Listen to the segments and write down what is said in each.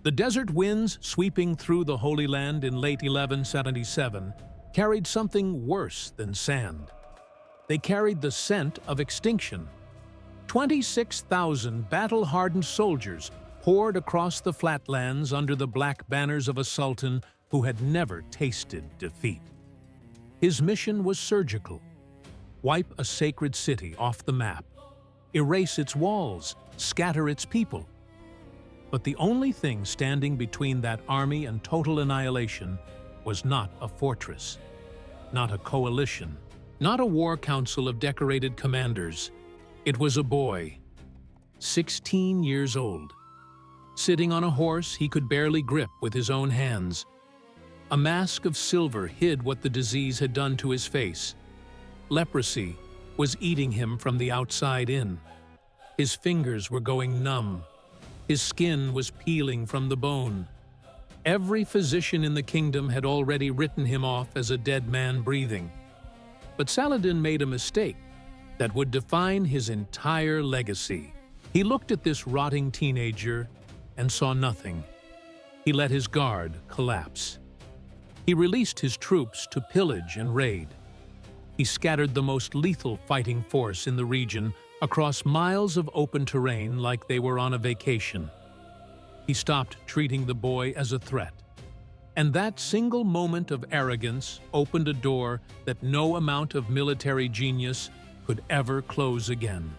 The desert winds sweeping through the Holy Land in late 1177 carried something worse than sand. They carried the scent of extinction. 26,000 battle-hardened soldiers poured across the flatlands under the black banners of a sultan who had never tasted defeat. His mission was surgical: wipe a sacred city off the map, erase its walls, scatter its people. But the only thing standing between that army and total annihilation was not a fortress, not a coalition, not a war council of decorated commanders. It was a boy, 16 years old. Sitting on a horse he could barely grip with his own hands. A mask of silver hid what the disease had done to his face. Leprosy was eating him from the outside in. His fingers were going numb. His skin was peeling from the bone. Every physician in the kingdom had already written him off as a dead man breathing. But Saladin made a mistake that would define his entire legacy. He looked at this rotting teenager and saw nothing. He let his guard collapse. He released his troops to pillage and raid. He scattered the most lethal fighting force in the region across miles of open terrain like they were on a vacation. He stopped treating the boy as a threat. And that single moment of arrogance opened a door that no amount of military genius could ever close again.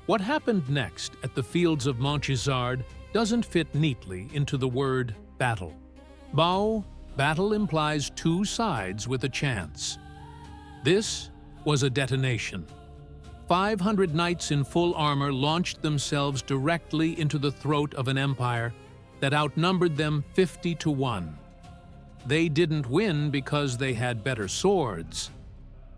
What happened next at the fields of Montgisard doesn't fit neatly into the word battle. Battle implies two sides with a chance. This was a detonation. 500 knights in full armor launched themselves directly into the throat of an empire that outnumbered them 50-1. They didn't win because they had better swords.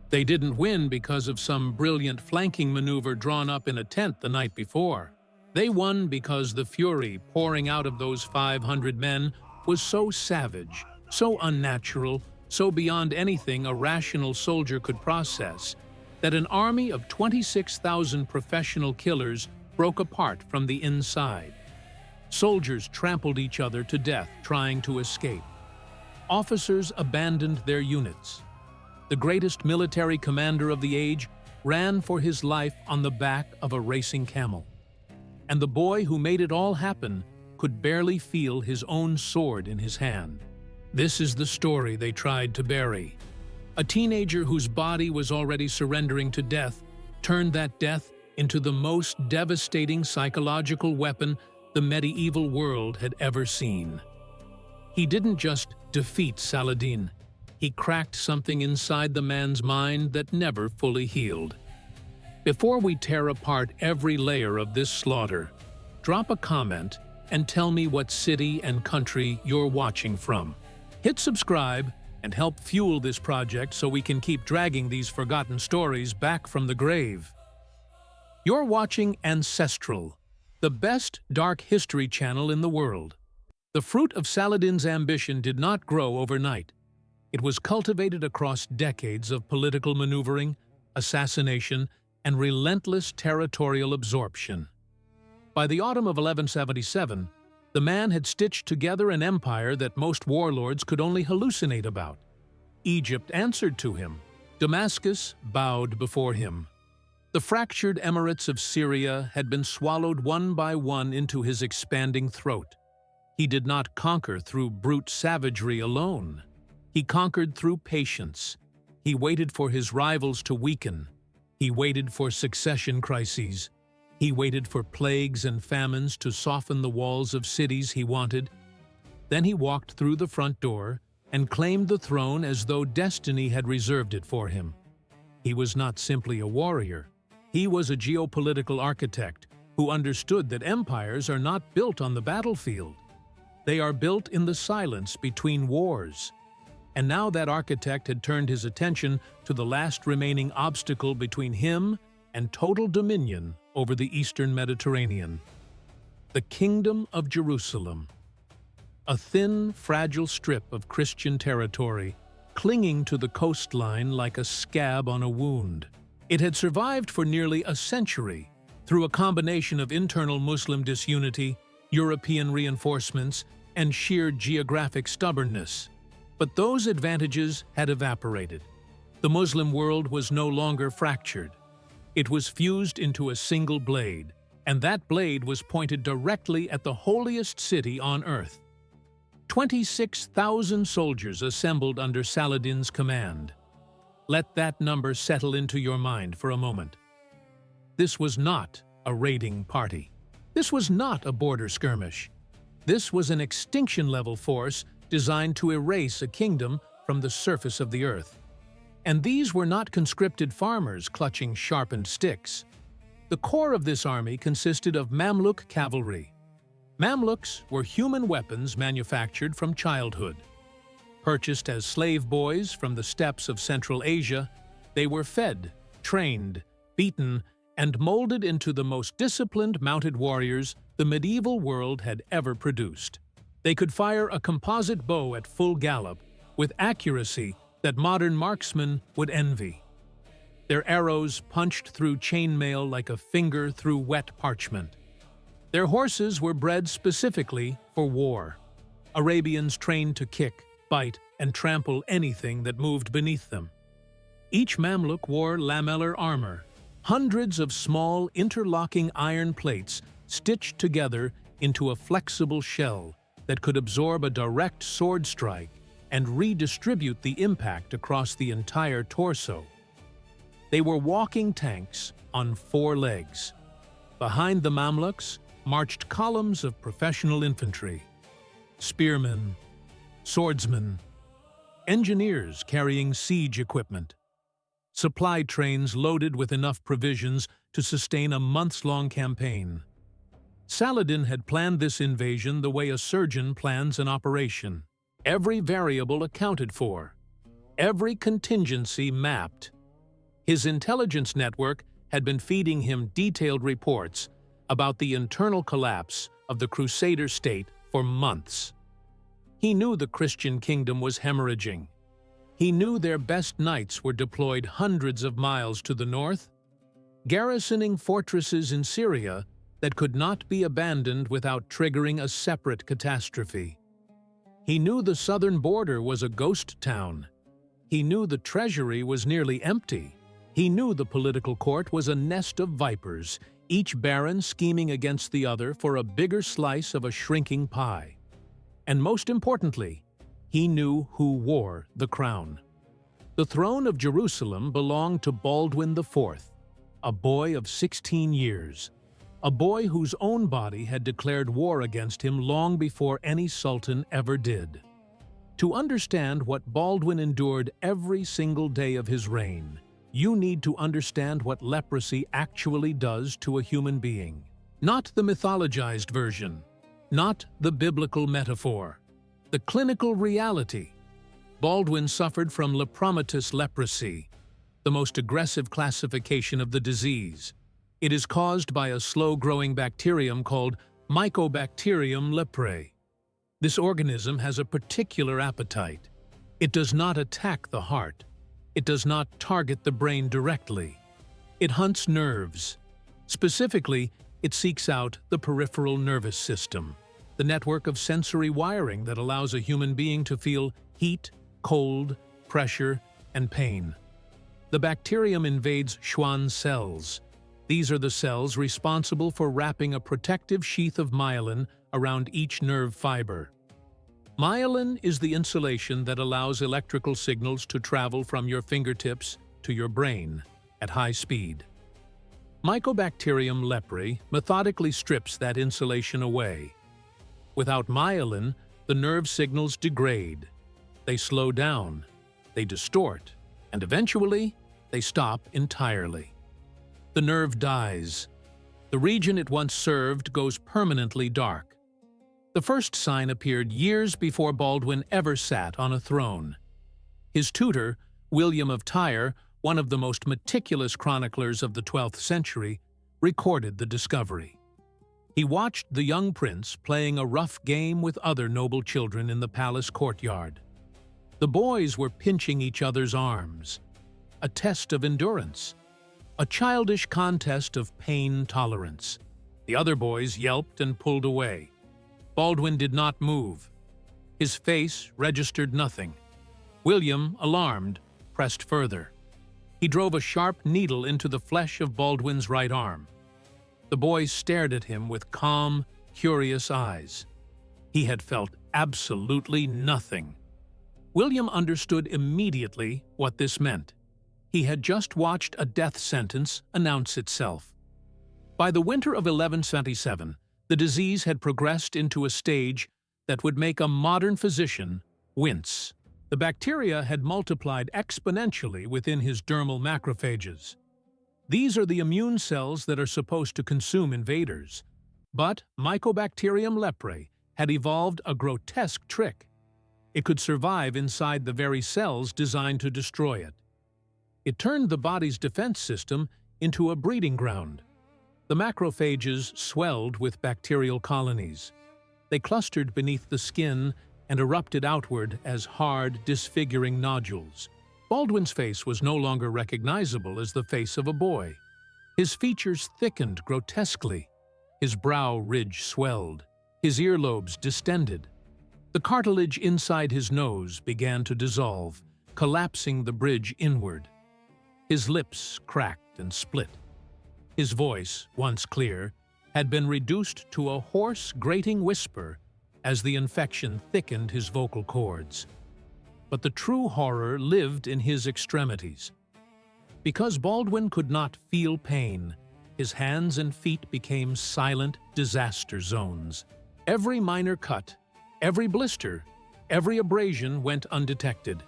They didn't win because of some brilliant flanking maneuver drawn up in a tent the night before. They won because the fury pouring out of those 500 men was so savage, so unnatural, so beyond anything a rational soldier could process, that an army of 26,000 professional killers broke apart from the inside. Soldiers trampled each other to death trying to escape. Officers abandoned their units. The greatest military commander of the age ran for his life on the back of a racing camel. And the boy who made it all happen could barely feel his own sword in his hand. This is the story they tried to bury. A teenager whose body was already surrendering to death turned that death into the most devastating psychological weapon the medieval world had ever seen. He didn't just defeat Saladin. He cracked something inside the man's mind that never fully healed. Before we tear apart every layer of this slaughter, drop a comment and tell me what city and country you're watching from. Hit subscribe and help fuel this project so we can keep dragging these forgotten stories back from the grave. You're watching Ancestral, the best dark history channel in the world. The fruit of Saladin's ambition did not grow overnight. It was cultivated across decades of political maneuvering, assassination, and relentless territorial absorption. By the autumn of 1177, the man had stitched together an empire that most warlords could only hallucinate about. Egypt answered to him. Damascus bowed before him. The fractured emirates of Syria had been swallowed one by one into his expanding throat. He did not conquer through brute savagery alone. He conquered through patience. He waited for his rivals to weaken. He waited for succession crises. He waited for plagues and famines to soften the walls of cities he wanted. Then he walked through the front door and claimed the throne as though destiny had reserved it for him. He was not simply a warrior. He was a geopolitical architect who understood that empires are not built on the battlefield. They are built in the silence between wars. And now that architect had turned his attention to the last remaining obstacle between him and total dominion over the Eastern Mediterranean: the Kingdom of Jerusalem. A thin, fragile strip of Christian territory, clinging to the coastline like a scab on a wound. It had survived for nearly a century through a combination of internal Muslim disunity, European reinforcements, and sheer geographic stubbornness. But those advantages had evaporated. The Muslim world was no longer fractured. It was fused into a single blade, and that blade was pointed directly at the holiest city on earth. 26,000 soldiers assembled under Saladin's command. Let that number settle into your mind for a moment. This was not a raiding party. This was not a border skirmish. This was an extinction-level force designed to erase a kingdom from the surface of the earth. And these were not conscripted farmers clutching sharpened sticks. The core of this army consisted of Mamluk cavalry. Mamluks were human weapons manufactured from childhood. Purchased as slave boys from the steppes of Central Asia, they were fed, trained, beaten, and molded into the most disciplined mounted warriors the medieval world had ever produced. They could fire a composite bow at full gallop with accuracy that modern marksmen would envy. Their arrows punched through chainmail like a finger through wet parchment. Their horses were bred specifically for war. Arabians trained to kick, bite, and trample anything that moved beneath them. Each Mamluk wore lamellar armor, hundreds of small interlocking iron plates stitched together into a flexible shell that could absorb a direct sword strike and redistribute the impact across the entire torso. They were walking tanks on 4 legs. Behind the Mamluks marched columns of professional infantry, spearmen, swordsmen, engineers carrying siege equipment, supply trains loaded with enough provisions to sustain a months-long campaign. Saladin had planned this invasion the way a surgeon plans an operation. Every variable accounted for, every contingency mapped. His intelligence network had been feeding him detailed reports about the internal collapse of the Crusader state for months. He knew the Christian kingdom was hemorrhaging. He knew their best knights were deployed hundreds of miles to the north, garrisoning fortresses in Syria that could not be abandoned without triggering a separate catastrophe. He knew the southern border was a ghost town. He knew the treasury was nearly empty. He knew the political court was a nest of vipers, each baron scheming against the other for a bigger slice of a shrinking pie. And most importantly, he knew who wore the crown. The throne of Jerusalem belonged to Baldwin IV, a boy of 16 years, a boy whose own body had declared war against him long before any sultan ever did. To understand what Baldwin endured every single day of his reign, you need to understand what leprosy actually does to a human being. Not the mythologized version, not the biblical metaphor, the clinical reality. Baldwin suffered from lepromatous leprosy, the most aggressive classification of the disease. It is caused by a slow-growing bacterium called Mycobacterium leprae. This organism has a particular appetite. It does not attack the heart. It does not target the brain directly. It hunts nerves. Specifically, it seeks out the peripheral nervous system, the network of sensory wiring that allows a human being to feel heat, cold, pressure, and pain. The bacterium invades Schwann cells. These are the cells responsible for wrapping a protective sheath of myelin around each nerve fiber. Myelin is the insulation that allows electrical signals to travel from your fingertips to your brain at high speed. Mycobacterium leprae methodically strips that insulation away. Without myelin, the nerve signals degrade. They slow down, they distort, and eventually, they stop entirely. The nerve dies. The region it once served goes permanently dark. The first sign appeared years before Baldwin ever sat on a throne. His tutor, William of Tyre, one of the most meticulous chroniclers of the 12th century, recorded the discovery. He watched the young prince playing a rough game with other noble children in the palace courtyard. The boys were pinching each other's arms, a test of endurance, a childish contest of pain tolerance. The other boys yelped and pulled away, Baldwin did not move. His face registered nothing. William, alarmed, pressed further. He drove a sharp needle into the flesh of Baldwin's right arm. The boy stared at him with calm, curious eyes. He had felt absolutely nothing. William understood immediately what this meant. He had just watched a death sentence announce itself. By the winter of 1177, the disease had progressed into a stage that would make a modern physician wince. The bacteria had multiplied exponentially within his dermal macrophages. These are the immune cells that are supposed to consume invaders. But Mycobacterium leprae had evolved a grotesque trick. It could survive inside the very cells designed to destroy it. It turned the body's defense system into a breeding ground. The macrophages swelled with bacterial colonies. They clustered beneath the skin and erupted outward as hard, disfiguring nodules. Baldwin's face was no longer recognizable as the face of a boy. His features thickened grotesquely. His brow ridge swelled. His earlobes distended. The cartilage inside his nose began to dissolve, collapsing the bridge inward. His lips cracked and split. His voice, once clear, had been reduced to a hoarse, grating whisper as the infection thickened his vocal cords. But the true horror lived in his extremities. Because Baldwin could not feel pain, his hands and feet became silent disaster zones. Every minor cut, every blister, every abrasion went undetected.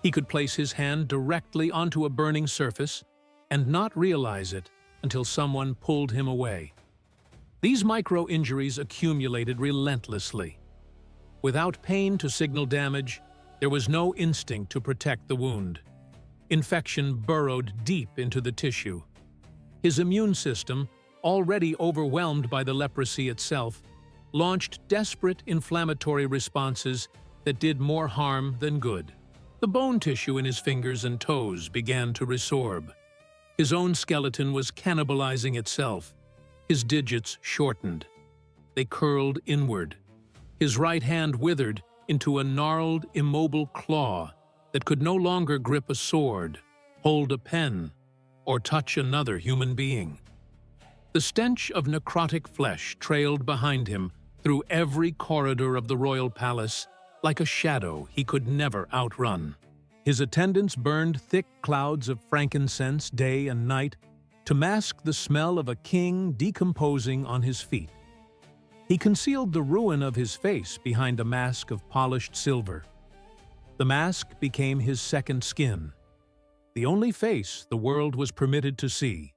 He could place his hand directly onto a burning surface and not realize it until someone pulled him away. These micro-injuries accumulated relentlessly. Without pain to signal damage, there was no instinct to protect the wound. Infection burrowed deep into the tissue. His immune system, already overwhelmed by the leprosy itself, launched desperate inflammatory responses that did more harm than good. The bone tissue in his fingers and toes began to resorb. His own skeleton was cannibalizing itself. His digits shortened. They curled inward. His right hand withered into a gnarled, immobile claw that could no longer grip a sword, hold a pen, or touch another human being. The stench of necrotic flesh trailed behind him through every corridor of the royal palace like a shadow he could never outrun. His attendants burned thick clouds of frankincense day and night to mask the smell of a king decomposing on his feet. He concealed the ruin of his face behind a mask of polished silver. The mask became his second skin, the only face the world was permitted to see.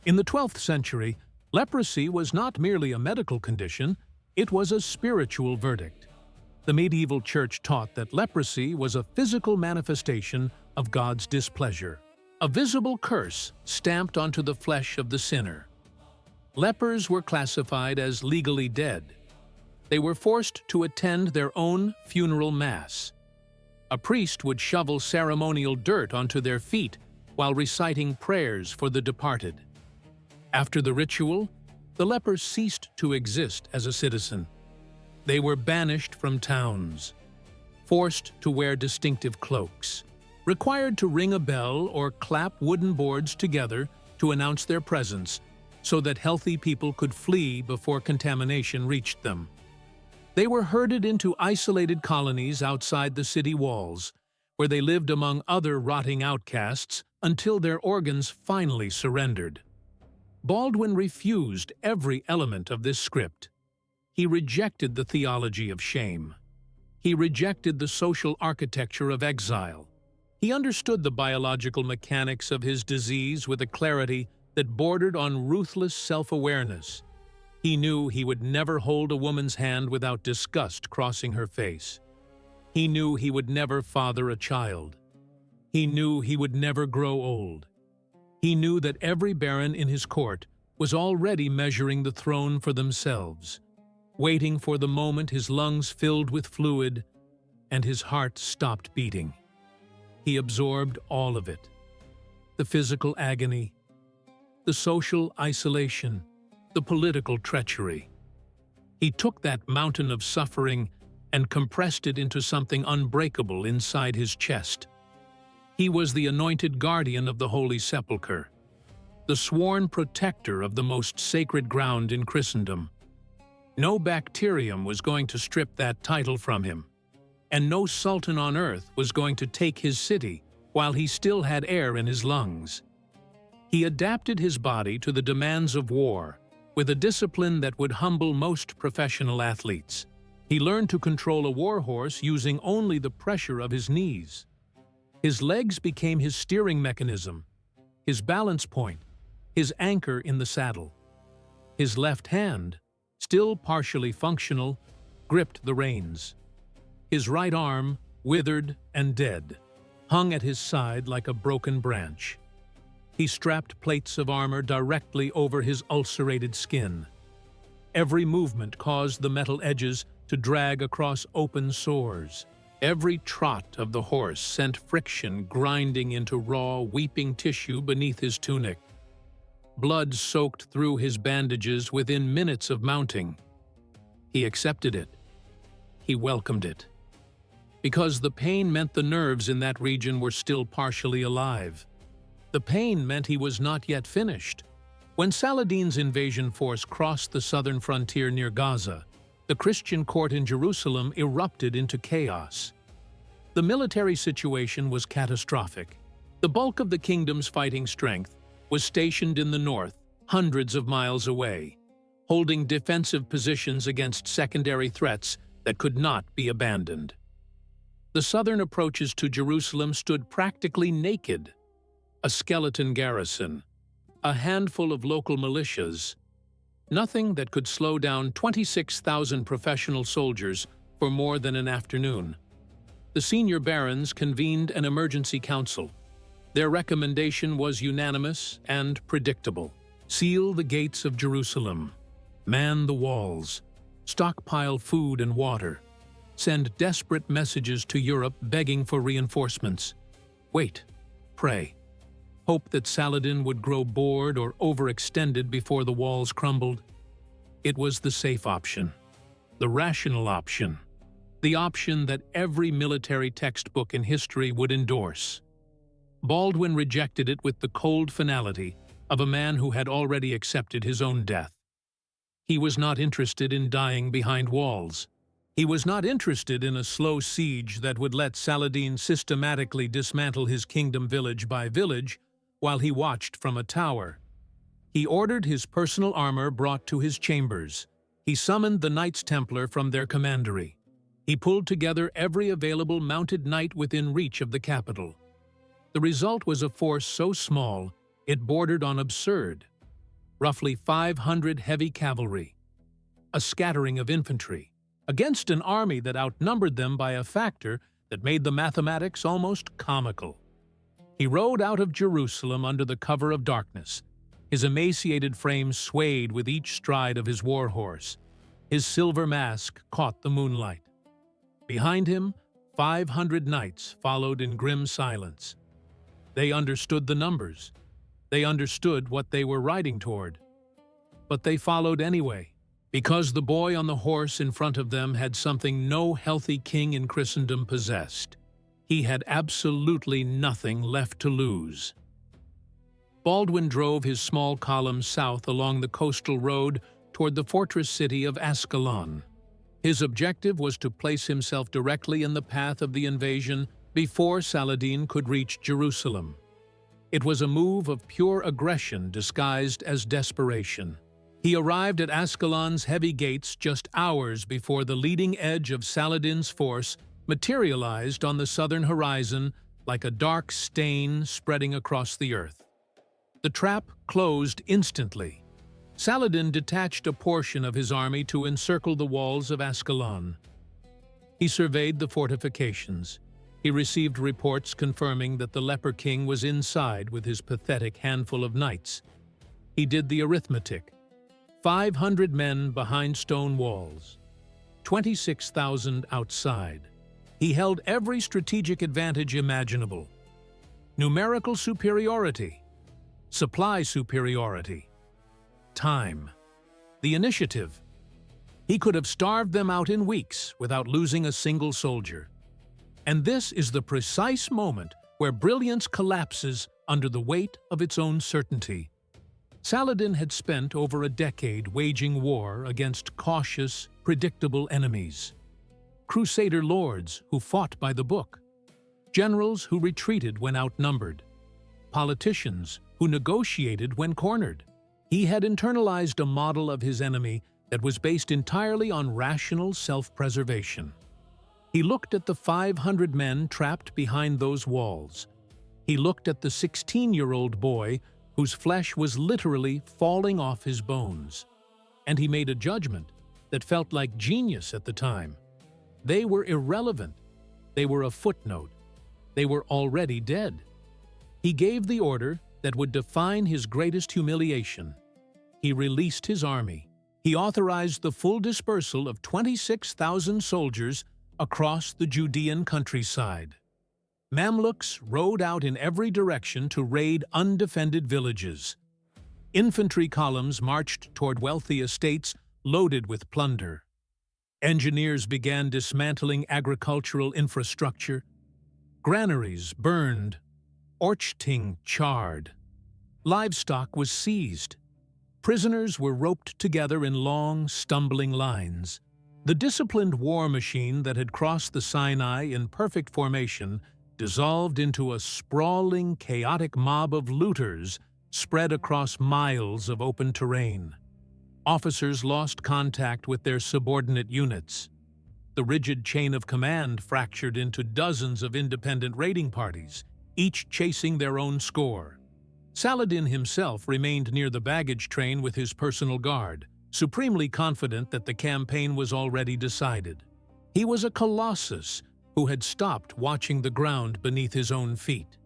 In the 12th century, leprosy was not merely a medical condition, it was a spiritual verdict. The medieval church taught that leprosy was a physical manifestation of God's displeasure, a visible curse stamped onto the flesh of the sinner. Lepers were classified as legally dead. They were forced to attend their own funeral mass. A priest would shovel ceremonial dirt onto their feet while reciting prayers for the departed. After the ritual, the leper ceased to exist as a citizen. They were banished from towns, forced to wear distinctive cloaks, required to ring a bell or clap wooden boards together to announce their presence so that healthy people could flee before contamination reached them. They were herded into isolated colonies outside the city walls, where they lived among other rotting outcasts until their organs finally surrendered. Baldwin refused every element of this script. He rejected the theology of shame. He rejected the social architecture of exile. He understood the biological mechanics of his disease with a clarity that bordered on ruthless self-awareness. He knew he would never hold a woman's hand without disgust crossing her face. He knew he would never father a child. He knew he would never grow old. He knew that every baron in his court was already measuring the throne for themselves, waiting for the moment his lungs filled with fluid and his heart stopped beating. He absorbed all of it. The physical agony, the social isolation, the political treachery. He took that mountain of suffering and compressed it into something unbreakable inside his chest. He was the anointed guardian of the Holy Sepulchre, the sworn protector of the most sacred ground in Christendom. No bacterium was going to strip that title from him, and no sultan on earth was going to take his city while he still had air in his lungs. He adapted his body to the demands of war with a discipline that would humble most professional athletes. He learned to control a war horse using only the pressure of his knees. His legs became his steering mechanism, his balance point, his anchor in the saddle. His left hand, still partially functional, gripped the reins. His right arm, withered and dead, hung at his side like a broken branch. He strapped plates of armor directly over his ulcerated skin. Every movement caused the metal edges to drag across open sores. Every trot of the horse sent friction grinding into raw, weeping tissue beneath his tunic. Blood soaked through his bandages within minutes of mounting. He accepted it. He welcomed it. Because the pain meant the nerves in that region were still partially alive. The pain meant he was not yet finished. When Saladin's invasion force crossed the southern frontier near Gaza, the Christian court in Jerusalem erupted into chaos. The military situation was catastrophic. The bulk of the kingdom's fighting strength was stationed in the north, hundreds of miles away, holding defensive positions against secondary threats that could not be abandoned. The southern approaches to Jerusalem stood practically naked. A skeleton garrison, a handful of local militias, nothing that could slow down 26,000 professional soldiers for more than an afternoon. The senior barons convened an emergency council. Their recommendation was unanimous and predictable. Seal the gates of Jerusalem. Man the walls. Stockpile food and water. Send desperate messages to Europe begging for reinforcements. Wait. Pray. Hope that Saladin would grow bored or overextended before the walls crumbled. It was the safe option, the rational option, the option that every military textbook in history would endorse. Baldwin rejected it with the cold finality of a man who had already accepted his own death. He was not interested in dying behind walls. He was not interested in a slow siege that would let Saladin systematically dismantle his kingdom village by village while he watched from a tower. He ordered his personal armor brought to his chambers. He summoned the Knights Templar from their commandery. He pulled together every available mounted knight within reach of the capital. The result was a force so small it bordered on absurd. Roughly 500 heavy cavalry, a scattering of infantry, against an army that outnumbered them by a factor that made the mathematics almost comical. He rode out of Jerusalem under the cover of darkness. His emaciated frame swayed with each stride of his war horse. His silver mask caught the moonlight. Behind him, 500 knights followed in grim silence. They understood the numbers. They understood what they were riding toward. But they followed anyway, because the boy on the horse in front of them had something no healthy king in Christendom possessed. He had absolutely nothing left to lose. Baldwin drove his small column south along the coastal road toward the fortress city of Ascalon. His objective was to place himself directly in the path of the invasion before Saladin could reach Jerusalem. It was a move of pure aggression disguised as desperation. He arrived at Ascalon's heavy gates just hours before the leading edge of Saladin's force materialized on the southern horizon like a dark stain spreading across the earth. The trap closed instantly. Saladin detached a portion of his army to encircle the walls of Ascalon. He surveyed the fortifications. He received reports confirming that the Leper King was inside with his pathetic handful of knights. He did the arithmetic. 500 men behind stone walls. 26,000 outside. He held every strategic advantage imaginable. Numerical superiority. Supply superiority. Time. The initiative. He could have starved them out in weeks without losing a single soldier. And this is the precise moment where brilliance collapses under the weight of its own certainty. Saladin had spent over a decade waging war against cautious, predictable enemies. Crusader lords who fought by the book, generals who retreated when outnumbered, politicians who negotiated when cornered. He had internalized a model of his enemy that was based entirely on rational self-preservation. He looked at the 500 men trapped behind those walls. He looked at the 16-year-old boy whose flesh was literally falling off his bones. And he made a judgment that felt like genius at the time. They were irrelevant. They were a footnote. They were already dead. He gave the order that would define his greatest humiliation. He released his army. He authorized the full dispersal of 26,000 soldiers across the Judean countryside. Mamluks rode out in every direction to raid undefended villages. Infantry columns marched toward wealthy estates loaded with plunder. Engineers began dismantling agricultural infrastructure. Granaries burned. Orchestrate charred. Livestock was seized. Prisoners were roped together in long, stumbling lines. The disciplined war machine that had crossed the Sinai in perfect formation dissolved into a sprawling, chaotic mob of looters spread across miles of open terrain. Officers lost contact with their subordinate units. The rigid chain of command fractured into dozens of independent raiding parties, each chasing their own score. Saladin himself remained near the baggage train with his personal guard, supremely confident that the campaign was already decided. He was a colossus who had stopped watching the ground beneath his own feet.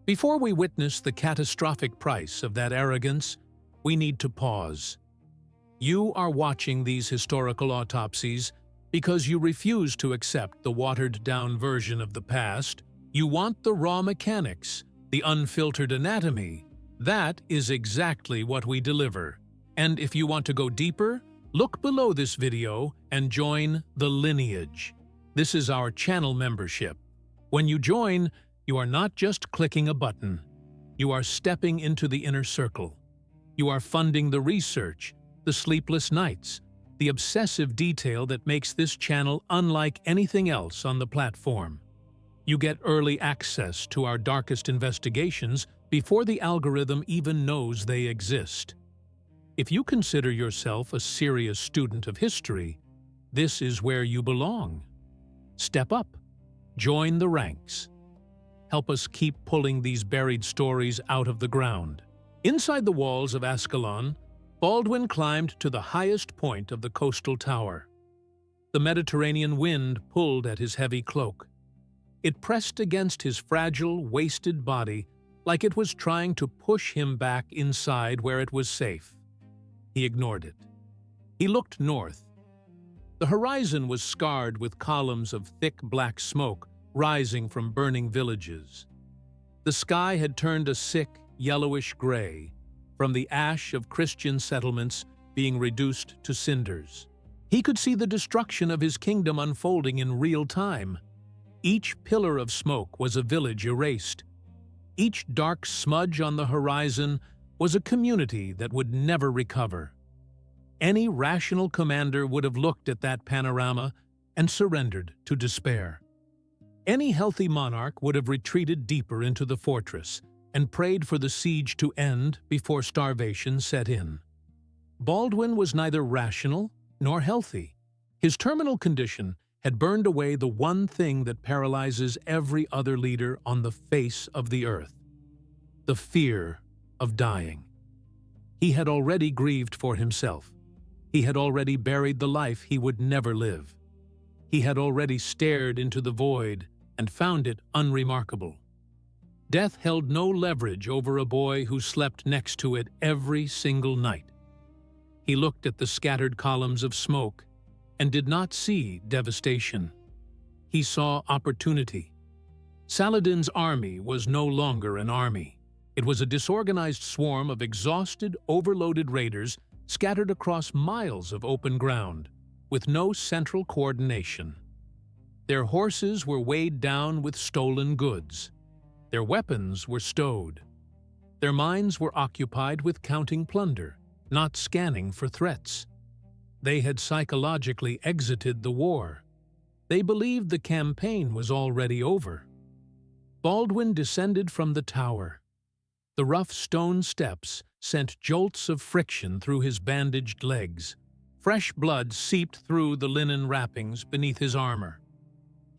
Before we witness the catastrophic price of that arrogance, we need to pause. You are watching these historical autopsies because you refuse to accept the watered-down version of the past. You want the raw mechanics, the unfiltered anatomy. That is exactly what we deliver. And if you want to go deeper, look below this video and join the lineage. This is our channel membership. When you join, you are not just clicking a button. You are stepping into the inner circle. You are funding the research, the sleepless nights, the obsessive detail that makes this channel unlike anything else on the platform. You get early access to our darkest investigations before the algorithm even knows they exist. If you consider yourself a serious student of history, this is where you belong. Step up. Join the ranks. Help us keep pulling these buried stories out of the ground. Inside the walls of Ascalon, Baldwin climbed to the highest point of the coastal tower. The Mediterranean wind pulled at his heavy cloak. It pressed against his fragile, wasted body like it was trying to push him back inside where it was safe. He ignored it. He looked north. The horizon was scarred with columns of thick black smoke rising from burning villages. The sky had turned a sick, yellowish gray from the ash of Christian settlements being reduced to cinders. He could see the destruction of his kingdom unfolding in real time. Each pillar of smoke was a village erased. Each dark smudge on the horizon was a community that would never recover. Any rational commander would have looked at that panorama and surrendered to despair. Any healthy monarch would have retreated deeper into the fortress and prayed for the siege to end before starvation set in. Baldwin was neither rational nor healthy. His terminal condition had burned away the one thing that paralyzes every other leader on the face of the earth: the fear of dying. He had already grieved for himself. He had already buried the life he would never live. He had already stared into the void and found it unremarkable. Death held no leverage over a boy who slept next to it every single night. He looked at the scattered columns of smoke and did not see devastation. He saw opportunity. Saladin's army was no longer an army. It was a disorganized swarm of exhausted, overloaded raiders scattered across miles of open ground. with no central coordination. Their horses were weighed down with stolen goods. Their weapons were stowed. Their minds were occupied with counting plunder, not scanning for threats. They had psychologically exited the war. They believed the campaign was already over. Baldwin descended from the tower. The rough stone steps sent jolts of friction through his bandaged legs. Fresh blood seeped through the linen wrappings beneath his armor.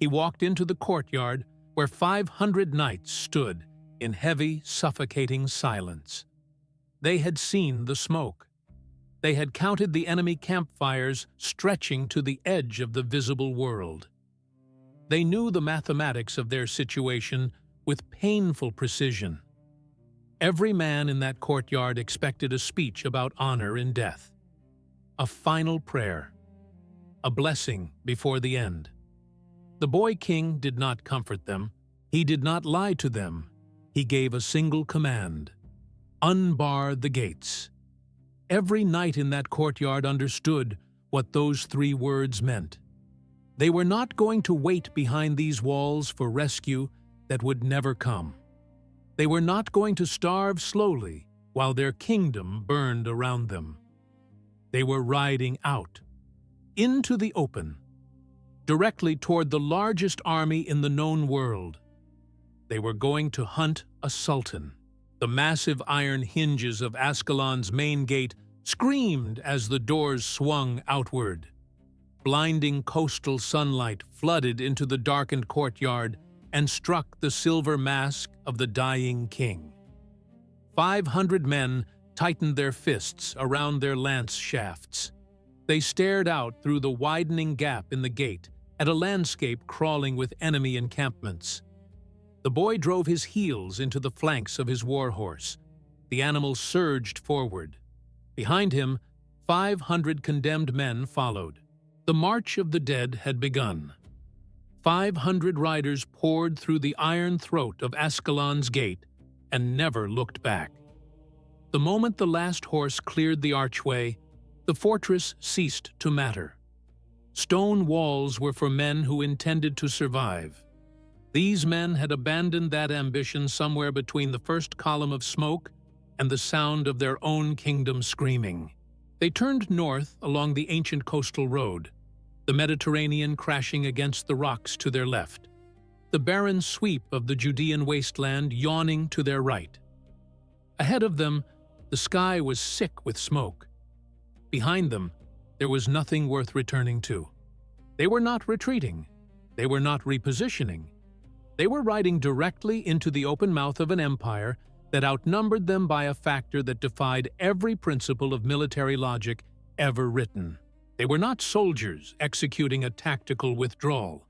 He walked into the courtyard where 500 knights stood in heavy, suffocating silence. They had seen the smoke. They had counted the enemy campfires stretching to the edge of the visible world. They knew the mathematics of their situation with painful precision. Every man in that courtyard expected a speech about honor in death, a final prayer, a blessing before the end. The boy king did not comfort them. He did not lie to them. He gave a single command: unbar the gates. Every knight in that courtyard understood what those 3 words meant. They were not going to wait behind these walls for rescue that would never come. They were not going to starve slowly while their kingdom burned around them. They were riding out, into the open, directly toward the largest army in the known world. They were going to hunt a sultan. The massive iron hinges of Ascalon's main gate screamed as the doors swung outward. Blinding coastal sunlight flooded into the darkened courtyard and struck the silver mask of the dying king. 500 men tightened their fists around their lance shafts. They stared out through the widening gap in the gate at a landscape crawling with enemy encampments. The boy drove his heels into the flanks of his warhorse. The animal surged forward. Behind him, 500 condemned men followed. The march of the dead had begun. 500 riders poured through the iron throat of Ascalon's gate and never looked back. The moment the last horse cleared the archway, the fortress ceased to matter. Stone walls were for men who intended to survive. These men had abandoned that ambition somewhere between the first column of smoke and the sound of their own kingdom screaming. They turned north along the ancient coastal road, the Mediterranean crashing against the rocks to their left, the barren sweep of the Judean wasteland yawning to their right. Ahead of them, the sky was sick with smoke. Behind them, there was nothing worth returning to. They were not retreating. They were not repositioning. They were riding directly into the open mouth of an empire that outnumbered them by a factor that defied every principle of military logic ever written. They were not soldiers executing a tactical withdrawal.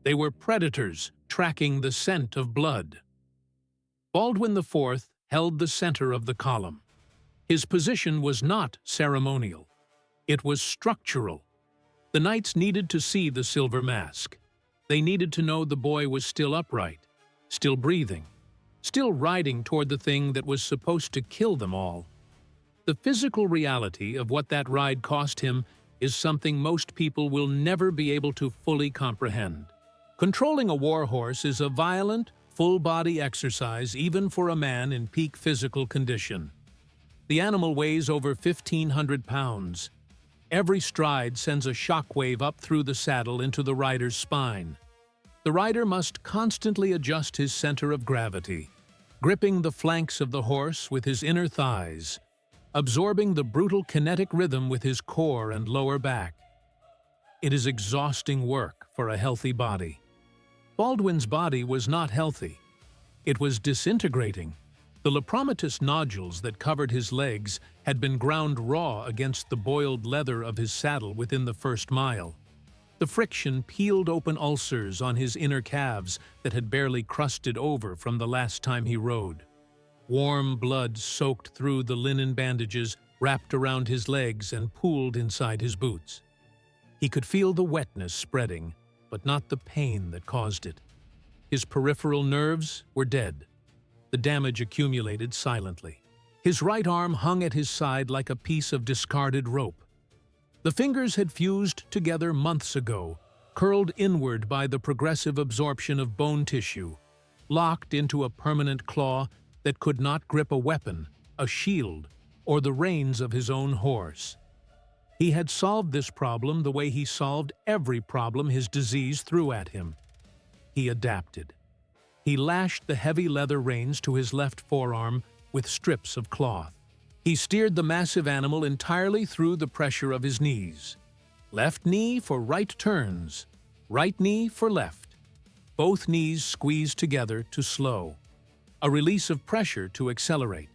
They were predators tracking the scent of blood. Baldwin IV held the center of the column. His position was not ceremonial. It was structural. The knights needed to see the silver mask. They needed to know the boy was still upright, still breathing, still riding toward the thing that was supposed to kill them all. The physical reality of what that ride cost him is something most people will never be able to fully comprehend. Controlling a war horse is a violent, full-body exercise even for a man in peak physical condition. The animal weighs over 1,500 pounds. Every stride sends a shockwave up through the saddle into the rider's spine. The rider must constantly adjust his center of gravity, gripping the flanks of the horse with his inner thighs, absorbing the brutal kinetic rhythm with his core and lower back. It is exhausting work for a healthy body. Baldwin's body was not healthy. It was disintegrating. The lepromatous nodules that covered his legs had been ground raw against the boiled leather of his saddle within the first mile. The friction peeled open ulcers on his inner calves that had barely crusted over from the last time he rode. Warm blood soaked through the linen bandages wrapped around his legs and pooled inside his boots. He could feel the wetness spreading, but not the pain that caused it. His peripheral nerves were dead. The damage accumulated silently. His right arm hung at his side like a piece of discarded rope. The fingers had fused together months ago, curled inward by the progressive absorption of bone tissue, locked into a permanent claw that could not grip a weapon, a shield, or the reins of his own horse. He had solved this problem the way he solved every problem his disease threw at him. He adapted. He lashed the heavy leather reins to his left forearm with strips of cloth. He steered the massive animal entirely through the pressure of his knees. Left knee for right turns, right knee for left. Both knees squeezed together to slow. A release of pressure to accelerate.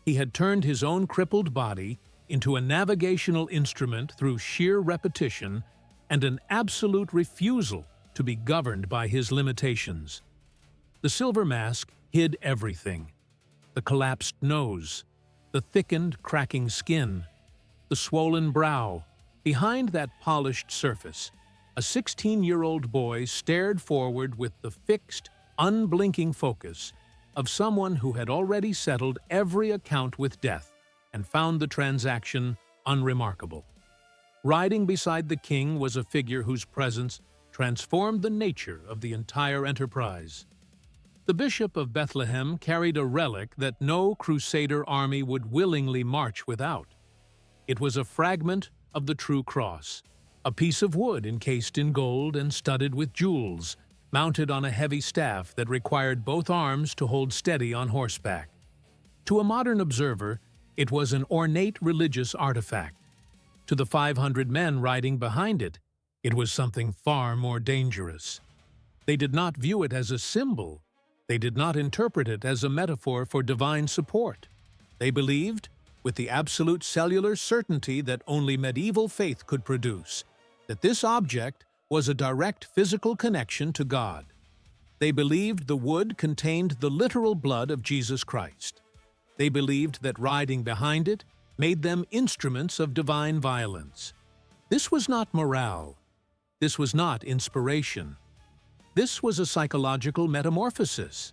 He had turned his own crippled body into a navigational instrument through sheer repetition and an absolute refusal to be governed by his limitations. The silver mask hid everything. The collapsed nose, the thickened, cracking skin, the swollen brow. Behind that polished surface, a 16-year-old boy stared forward with the fixed, unblinking focus of someone who had already settled every account with death and found the transaction unremarkable. Riding beside the king was a figure whose presence transformed the nature of the entire enterprise. The Bishop of Bethlehem carried a relic that no Crusader army would willingly march without. It was a fragment of the true cross, a piece of wood encased in gold and studded with jewels, mounted on a heavy staff that required both arms to hold steady on horseback. To a modern observer, it was an ornate religious artifact. To the 500 men riding behind it, it was something far more dangerous. They did not view it as a symbol. They did not interpret it as a metaphor for divine support. They believed, with the absolute cellular certainty that only medieval faith could produce, that this object was a direct physical connection to God. They believed the wood contained the literal blood of Jesus Christ. They believed that riding behind it made them instruments of divine violence. This was not morale. This was not inspiration. This was a psychological metamorphosis.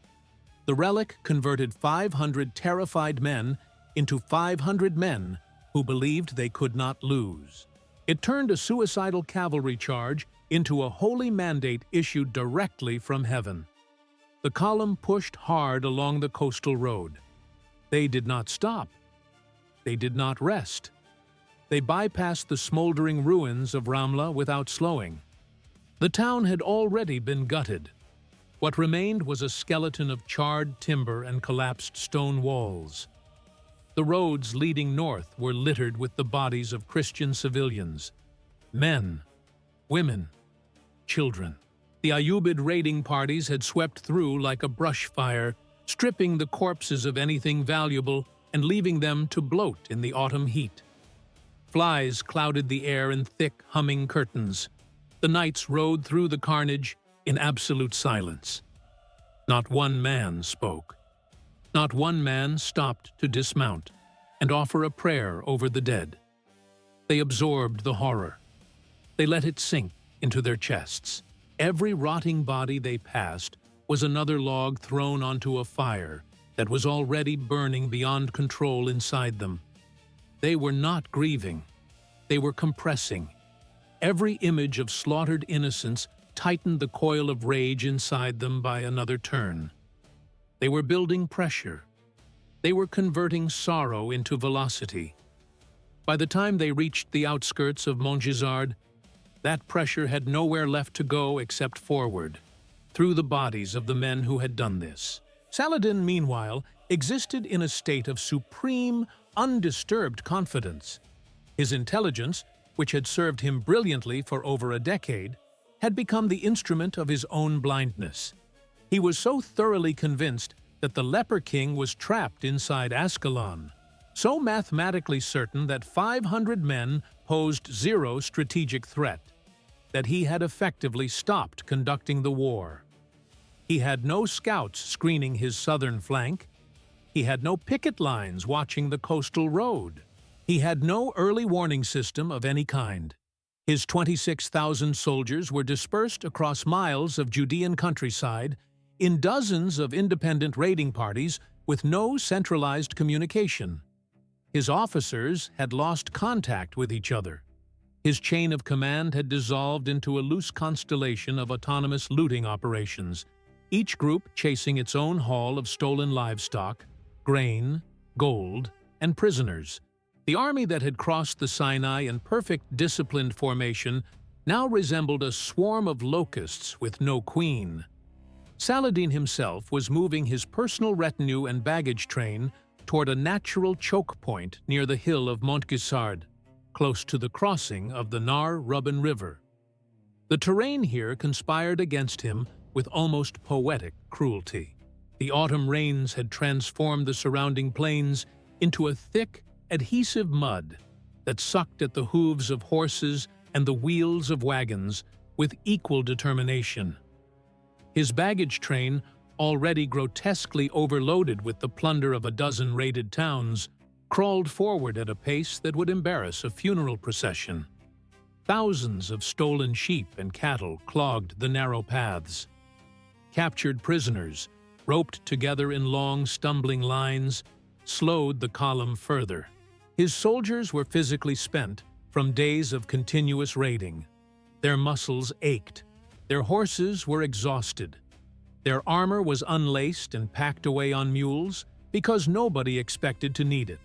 The relic converted 500 terrified men into 500 men who believed they could not lose. It turned a suicidal cavalry charge into a holy mandate issued directly from heaven. The column pushed hard along the coastal road. They did not stop. They did not rest. They bypassed the smoldering ruins of Ramla without slowing. The town had already been gutted. What remained was a skeleton of charred timber and collapsed stone walls. The roads leading north were littered with the bodies of Christian civilians, men, women, children. The Ayyubid raiding parties had swept through like a brush fire, stripping the corpses of anything valuable and leaving them to bloat in the autumn heat. Flies clouded the air in thick, humming curtains. The knights rode through the carnage in absolute silence. Not one man spoke. Not one man stopped to dismount and offer a prayer over the dead. They absorbed the horror. They let it sink into their chests. Every rotting body they passed was another log thrown onto a fire that was already burning beyond control inside them. They were not grieving. They were compressing. Every image of slaughtered innocence tightened the coil of rage inside them by another turn. They were building pressure. They were converting sorrow into velocity. By the time they reached the outskirts of Montgisard, that pressure had nowhere left to go except forward, through the bodies of the men who had done this. Saladin, meanwhile, existed in a state of supreme, undisturbed confidence. His intelligence, which had served him brilliantly for over a decade, had become the instrument of his own blindness. He was so thoroughly convinced that the Leper King was trapped inside Ascalon, so mathematically certain that 500 men posed zero strategic threat, that he had effectively stopped conducting the war. He had no scouts screening his southern flank. He had no picket lines watching the coastal road. He had no early warning system of any kind. His 26,000 soldiers were dispersed across miles of Judean countryside in dozens of independent raiding parties with no centralized communication. His officers had lost contact with each other. His chain of command had dissolved into a loose constellation of autonomous looting operations, each group chasing its own haul of stolen livestock, grain, gold, and prisoners. The army that had crossed the Sinai in perfect disciplined formation now resembled a swarm of locusts with no queen. Saladin himself was moving his personal retinue and baggage train toward a natural choke point near the hill of Montgisard, close to the crossing of the Nar-Rubin River. The terrain here conspired against him with almost poetic cruelty. The autumn rains had transformed the surrounding plains into a thick, adhesive mud that sucked at the hooves of horses and the wheels of wagons with equal determination. His baggage train, already grotesquely overloaded with the plunder of a dozen raided towns, crawled forward at a pace that would embarrass a funeral procession. Thousands of stolen sheep and cattle clogged the narrow paths. Captured prisoners, roped together in long, stumbling lines, slowed the column further. His soldiers were physically spent from days of continuous raiding. Their muscles ached. Their horses were exhausted. Their armor was unlaced and packed away on mules because nobody expected to need it.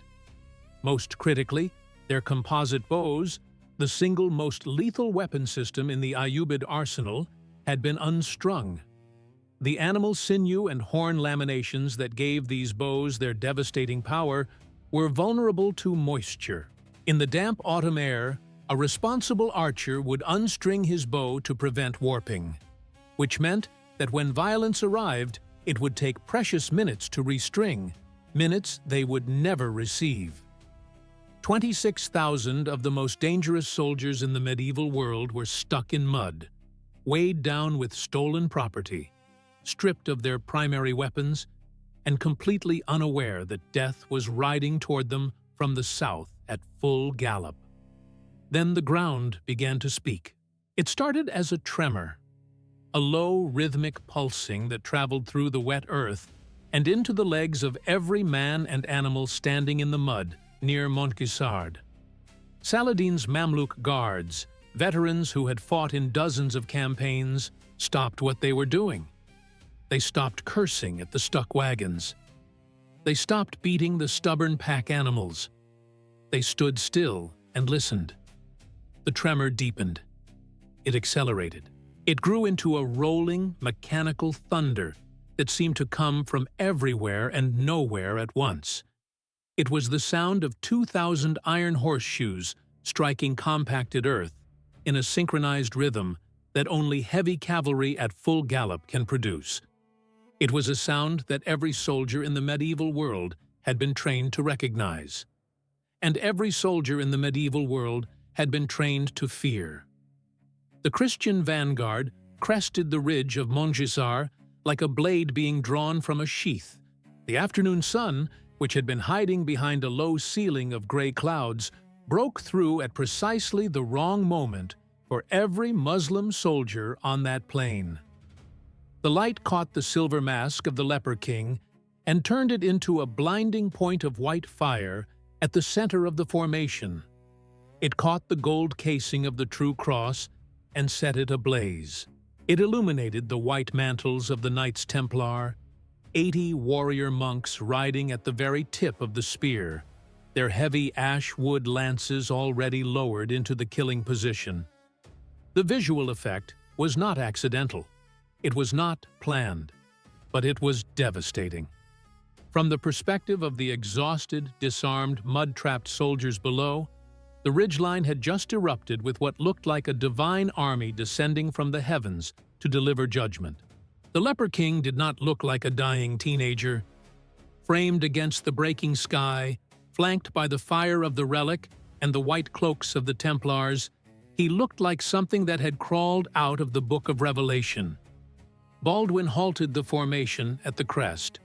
Most critically, their composite bows, the single most lethal weapon system in the Ayyubid arsenal, had been unstrung. The animal sinew and horn laminations that gave these bows their devastating power were vulnerable to moisture. In the damp autumn air, a responsible archer would unstring his bow to prevent warping, which meant that when violence arrived, it would take precious minutes to restring, minutes they would never receive. 26,000 of the most dangerous soldiers in the medieval world were stuck in mud, weighed down with stolen property, stripped of their primary weapons, and completely unaware that death was riding toward them from the south at full gallop. Then the ground began to speak. It started as a tremor, a low rhythmic pulsing that traveled through the wet earth and into the legs of every man and animal standing in the mud near Montgisard. Saladin's Mamluk guards, veterans who had fought in dozens of campaigns, stopped what they were doing. They stopped cursing at the stuck wagons. They stopped beating the stubborn pack animals. They stood still and listened. The tremor deepened. It accelerated. It grew into a rolling, mechanical thunder that seemed to come from everywhere and nowhere at once. It was the sound of 2,000 iron horseshoes striking compacted earth in a synchronized rhythm that only heavy cavalry at full gallop can produce. It was a sound that every soldier in the medieval world had been trained to recognize. And every soldier in the medieval world had been trained to fear. The Christian vanguard crested the ridge of Montgisard like a blade being drawn from a sheath. The afternoon sun, which had been hiding behind a low ceiling of gray clouds, broke through at precisely the wrong moment for every Muslim soldier on that plain. The light caught the silver mask of the Leper King and turned it into a blinding point of white fire at the center of the formation. It caught the gold casing of the true cross and set it ablaze. It illuminated the white mantles of the Knights Templar, 80 warrior monks riding at the very tip of the spear, their heavy ash wood lances already lowered into the killing position. The visual effect was not accidental. It was not planned, but it was devastating. From the perspective of the exhausted, disarmed, mud-trapped soldiers below, the ridgeline had just erupted with what looked like a divine army descending from the heavens to deliver judgment. The Leper King did not look like a dying teenager. Framed against the breaking sky, flanked by the fire of the relic and the white cloaks of the Templars, he looked like something that had crawled out of the Book of Revelation. Baldwin halted the formation at the crest.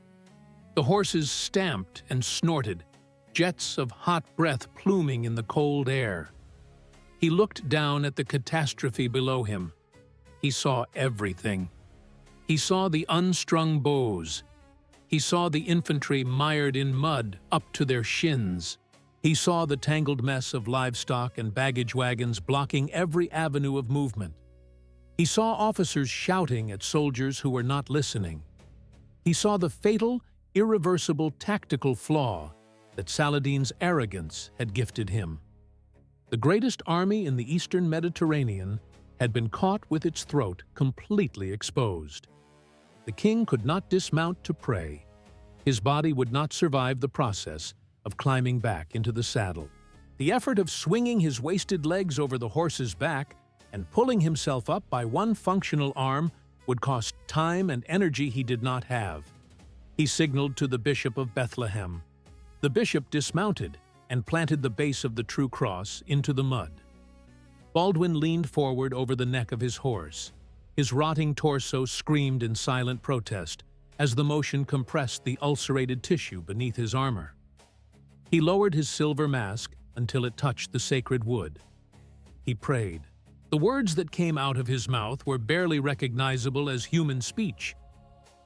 The horses stamped and snorted, jets of hot breath pluming in the cold air. He looked down at the catastrophe below him. He saw everything. He saw the unstrung bows. He saw the infantry mired in mud up to their shins. He saw the tangled mess of livestock and baggage wagons blocking every avenue of movement. He saw officers shouting at soldiers who were not listening. He saw the fatal, irreversible tactical flaw that Saladin's arrogance had gifted him. The greatest army in the eastern Mediterranean had been caught with its throat completely exposed. The king could not dismount to pray. His body would not survive the process of climbing back into the saddle. The effort of swinging his wasted legs over the horse's back and pulling himself up by one functional arm would cost time and energy he did not have. He signaled to the bishop of Bethlehem. The bishop dismounted and planted the base of the true cross into the mud. Baldwin leaned forward over the neck of his horse. His rotting torso screamed in silent protest as the motion compressed the ulcerated tissue beneath his armor. He lowered his silver mask until it touched the sacred wood. He prayed. The words that came out of his mouth were barely recognizable as human speech.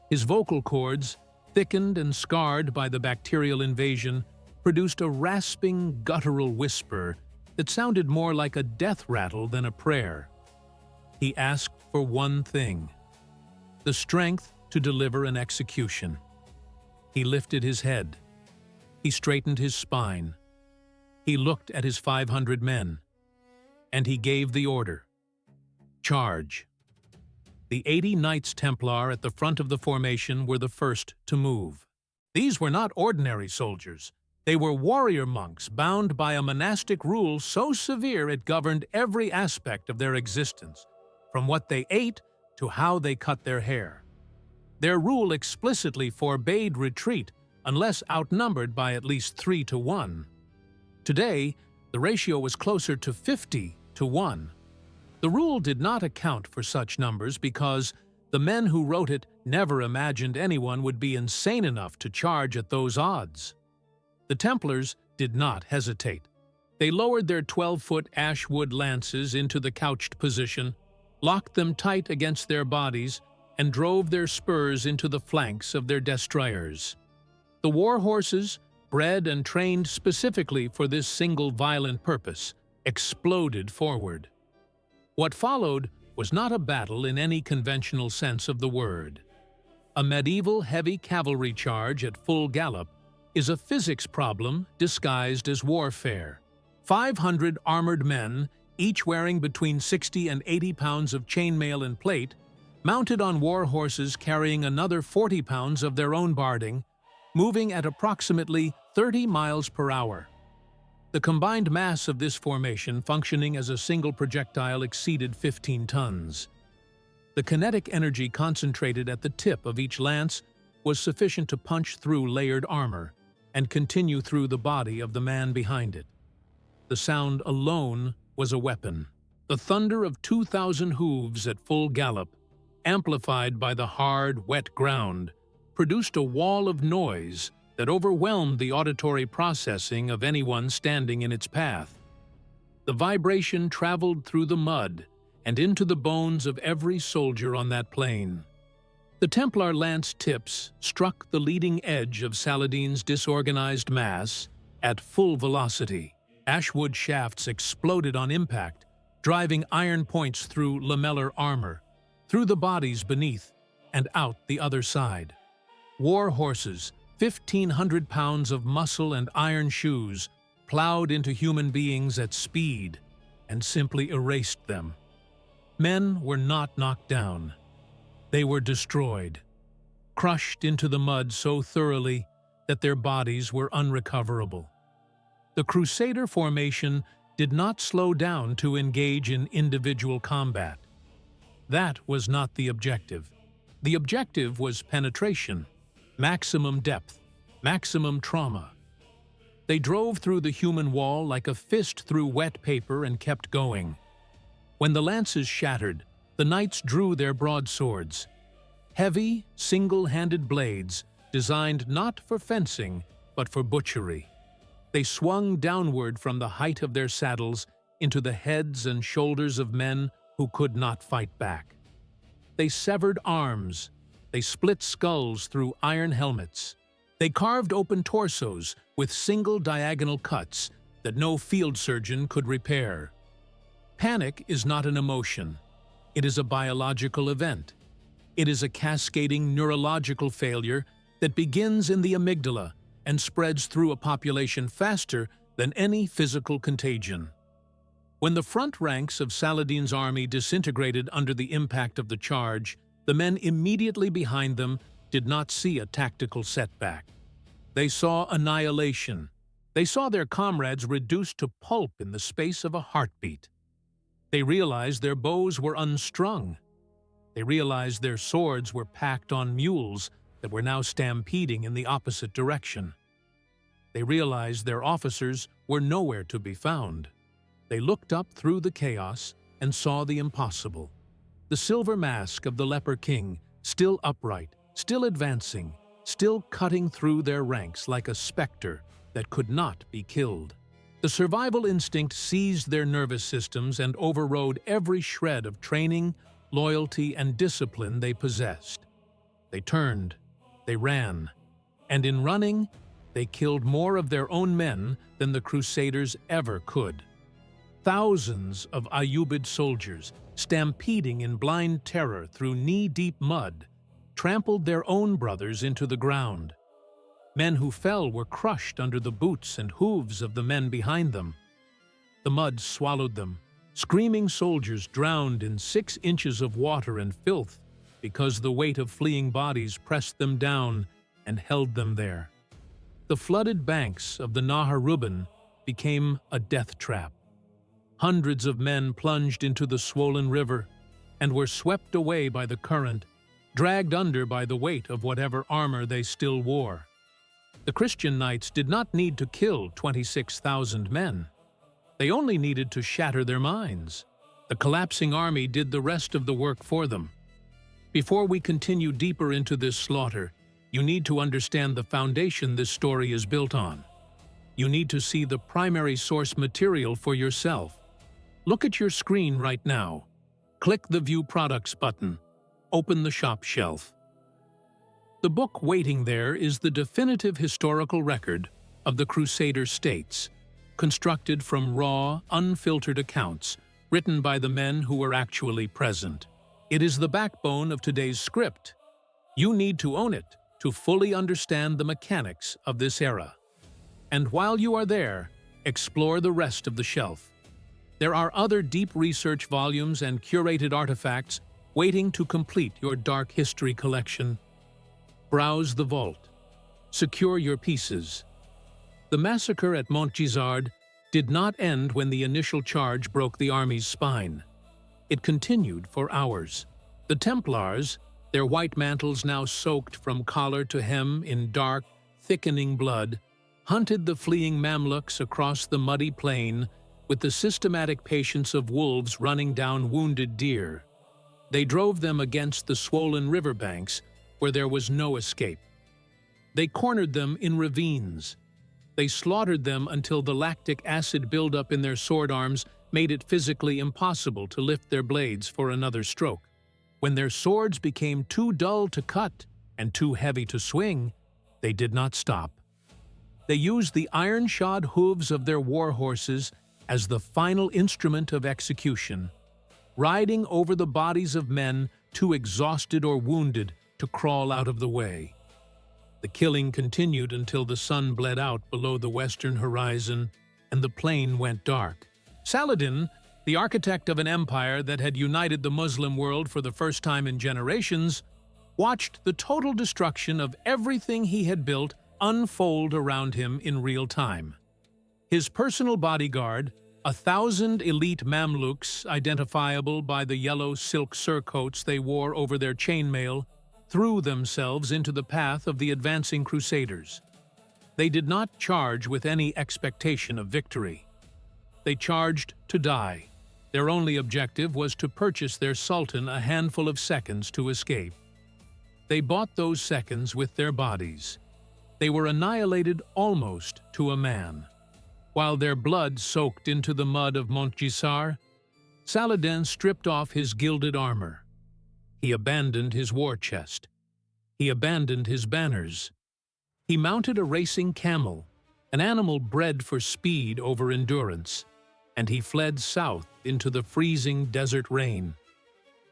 His vocal cords, thickened and scarred by the bacterial invasion, produced a rasping, guttural whisper that sounded more like a death rattle than a prayer. He asked for one thing: the strength to deliver an execution. He lifted his head. He straightened his spine. He looked at his 500 men. And he gave the order. Charge. The 80 Knights Templar at the front of the formation were the first to move. These were not ordinary soldiers. They were warrior monks bound by a monastic rule so severe it governed every aspect of their existence, from what they ate to how they cut their hair. Their rule explicitly forbade retreat unless outnumbered by at least 3 to 1. Today, the ratio was closer to 50 to 1. The rule did not account for such numbers because the men who wrote it never imagined anyone would be insane enough to charge at those odds. The Templars did not hesitate. They lowered their 12-foot ash-wood lances into the couched position, locked them tight against their bodies, and drove their spurs into the flanks of their destriers. The war horses, bred and trained specifically for this single violent purpose, exploded forward. What followed was not a battle in any conventional sense of the word. A medieval heavy cavalry charge at full gallop is a physics problem disguised as warfare. 500 armored men, each wearing between 60 and 80 pounds of chainmail and plate, mounted on war horses carrying another 40 pounds of their own barding, moving at approximately 30 miles per hour. The combined mass of this formation functioning as a single projectile exceeded 15 tons. The kinetic energy concentrated at the tip of each lance was sufficient to punch through layered armor and continue through the body of the man behind it. The sound alone was a weapon. The thunder of 2,000 hooves at full gallop, amplified by the hard, wet ground, produced a wall of noise that overwhelmed the auditory processing of anyone standing in its path. The vibration traveled through the mud and into the bones of every soldier on that plain. The Templar lance tips struck the leading edge of Saladin's disorganized mass at full velocity. Ashwood shafts exploded on impact, driving iron points through lamellar armor, through the bodies beneath, and out the other side. War horses, 1,500 pounds of muscle and iron shoes, plowed into human beings at speed and simply erased them. Men were not knocked down. They were destroyed, crushed into the mud so thoroughly that their bodies were unrecoverable. The Crusader formation did not slow down to engage in individual combat. That was not the objective. The objective was penetration, maximum depth, maximum trauma. They drove through the human wall like a fist through wet paper and kept going. When the lances shattered, the knights drew their broadswords. Heavy, single-handed blades designed not for fencing, but for butchery. They swung downward from the height of their saddles into the heads and shoulders of men who could not fight back. They severed arms. They split skulls through iron helmets. They carved open torsos with single diagonal cuts that no field surgeon could repair. Panic is not an emotion. It is a biological event. It is a cascading neurological failure that begins in the amygdala and spreads through a population faster than any physical contagion. When the front ranks of Saladin's army disintegrated under the impact of the charge, the men immediately behind them did not see a tactical setback. They saw annihilation. They saw their comrades reduced to pulp in the space of a heartbeat. They realized their bows were unstrung. They realized their swords were packed on mules that were now stampeding in the opposite direction. They realized their officers were nowhere to be found. They looked up through the chaos and saw the impossible. The silver mask of the Leper King, still upright, still advancing, still cutting through their ranks like a specter that could not be killed. The survival instinct seized their nervous systems and overrode every shred of training, loyalty, and discipline they possessed. They turned, they ran, and in running, they killed more of their own men than the Crusaders ever could. Thousands of Ayyubid soldiers, stampeding in blind terror through knee-deep mud, trampled their own brothers into the ground. Men who fell were crushed under the boots and hooves of the men behind them. The mud swallowed them. Screaming soldiers drowned in 6 inches of water and filth because the weight of fleeing bodies pressed them down and held them there. The flooded banks of the Nahar Ruben became a death trap. Hundreds of men plunged into the swollen river and were swept away by the current, dragged under by the weight of whatever armor they still wore. The Christian knights did not need to kill 26,000 men. They only needed to shatter their minds. The collapsing army did the rest of the work for them. Before we continue deeper into this slaughter, you need to understand the foundation this story is built on. You need to see the primary source material for yourself. Look at your screen right now. Click the View Products button. Open the shop shelf. The book waiting there is the definitive historical record of the Crusader states, constructed from raw, unfiltered accounts written by the men who were actually present. It is the backbone of today's script. You need to own it to fully understand the mechanics of this era. And while you are there, explore the rest of the shelf. There are other deep research volumes and curated artifacts waiting to complete your dark history collection. Browse the vault. Secure your pieces. The massacre at Montgisard did not end when the initial charge broke the army's spine. It continued for hours. The Templars, their white mantles now soaked from collar to hem in dark, thickening blood, hunted the fleeing Mamluks across the muddy plain with the systematic patience of wolves running down wounded deer. They drove them against the swollen riverbanks where there was no escape. They cornered them in ravines. They slaughtered them until the lactic acid buildup in their sword arms made it physically impossible to lift their blades for another stroke. When their swords became too dull to cut and too heavy to swing, they did not stop. They used the iron-shod hooves of their war horses as the final instrument of execution, riding over the bodies of men too exhausted or wounded to crawl out of the way. The killing continued until the sun bled out below the western horizon and the plain went dark. Saladin, the architect of an empire that had united the Muslim world for the first time in generations, watched the total destruction of everything he had built unfold around him in real time. His personal bodyguard, 1,000 elite Mamluks identifiable by the yellow silk surcoats they wore over their chainmail, threw themselves into the path of the advancing Crusaders. They did not charge with any expectation of victory. They charged to die. Their only objective was to purchase their sultan a handful of seconds to escape. They bought those seconds with their bodies. They were annihilated almost to a man. While their blood soaked into the mud of Montgisard, Saladin stripped off his gilded armor. He abandoned his war chest. He abandoned his banners. He mounted a racing camel, an animal bred for speed over endurance, and he fled south into the freezing desert rain.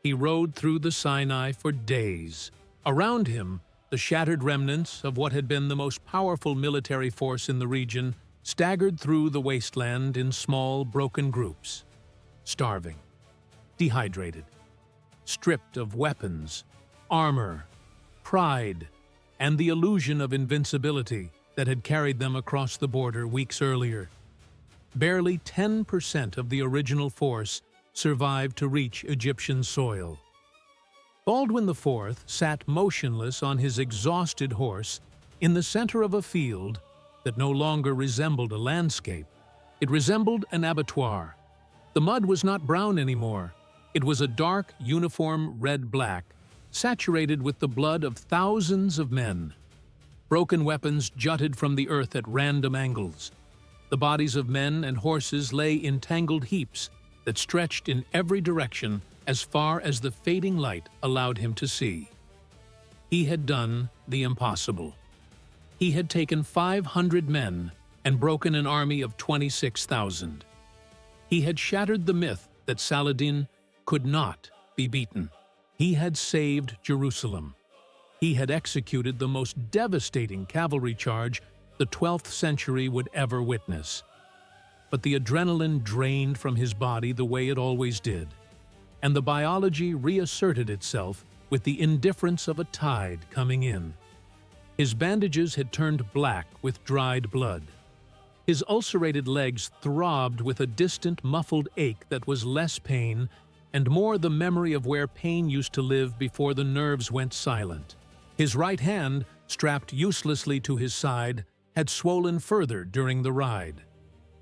He rode through the Sinai for days. Around him, the shattered remnants of what had been the most powerful military force in the region staggered through the wasteland in small, broken groups, starving, dehydrated, stripped of weapons, armor, pride, and the illusion of invincibility that had carried them across the border weeks earlier. Barely 10% of the original force survived to reach Egyptian soil. Baldwin IV sat motionless on his exhausted horse in the center of a field that no longer resembled a landscape. It resembled an abattoir. The mud was not brown anymore. It was a dark, uniform red-black, saturated with the blood of thousands of men. Broken weapons jutted from the earth at random angles. The bodies of men and horses lay in tangled heaps that stretched in every direction as far as the fading light allowed him to see. He had done the impossible. He had taken 500 men and broken an army of 26,000. He had shattered the myth that Saladin could not be beaten. He had saved Jerusalem. He had executed the most devastating cavalry charge the 12th century would ever witness. But the adrenaline drained from his body the way it always did, and the biology reasserted itself with the indifference of a tide coming in. His bandages had turned black with dried blood. His ulcerated legs throbbed with a distant, muffled ache that was less pain and more the memory of where pain used to live before the nerves went silent. His right hand, strapped uselessly to his side, had swollen further during the ride.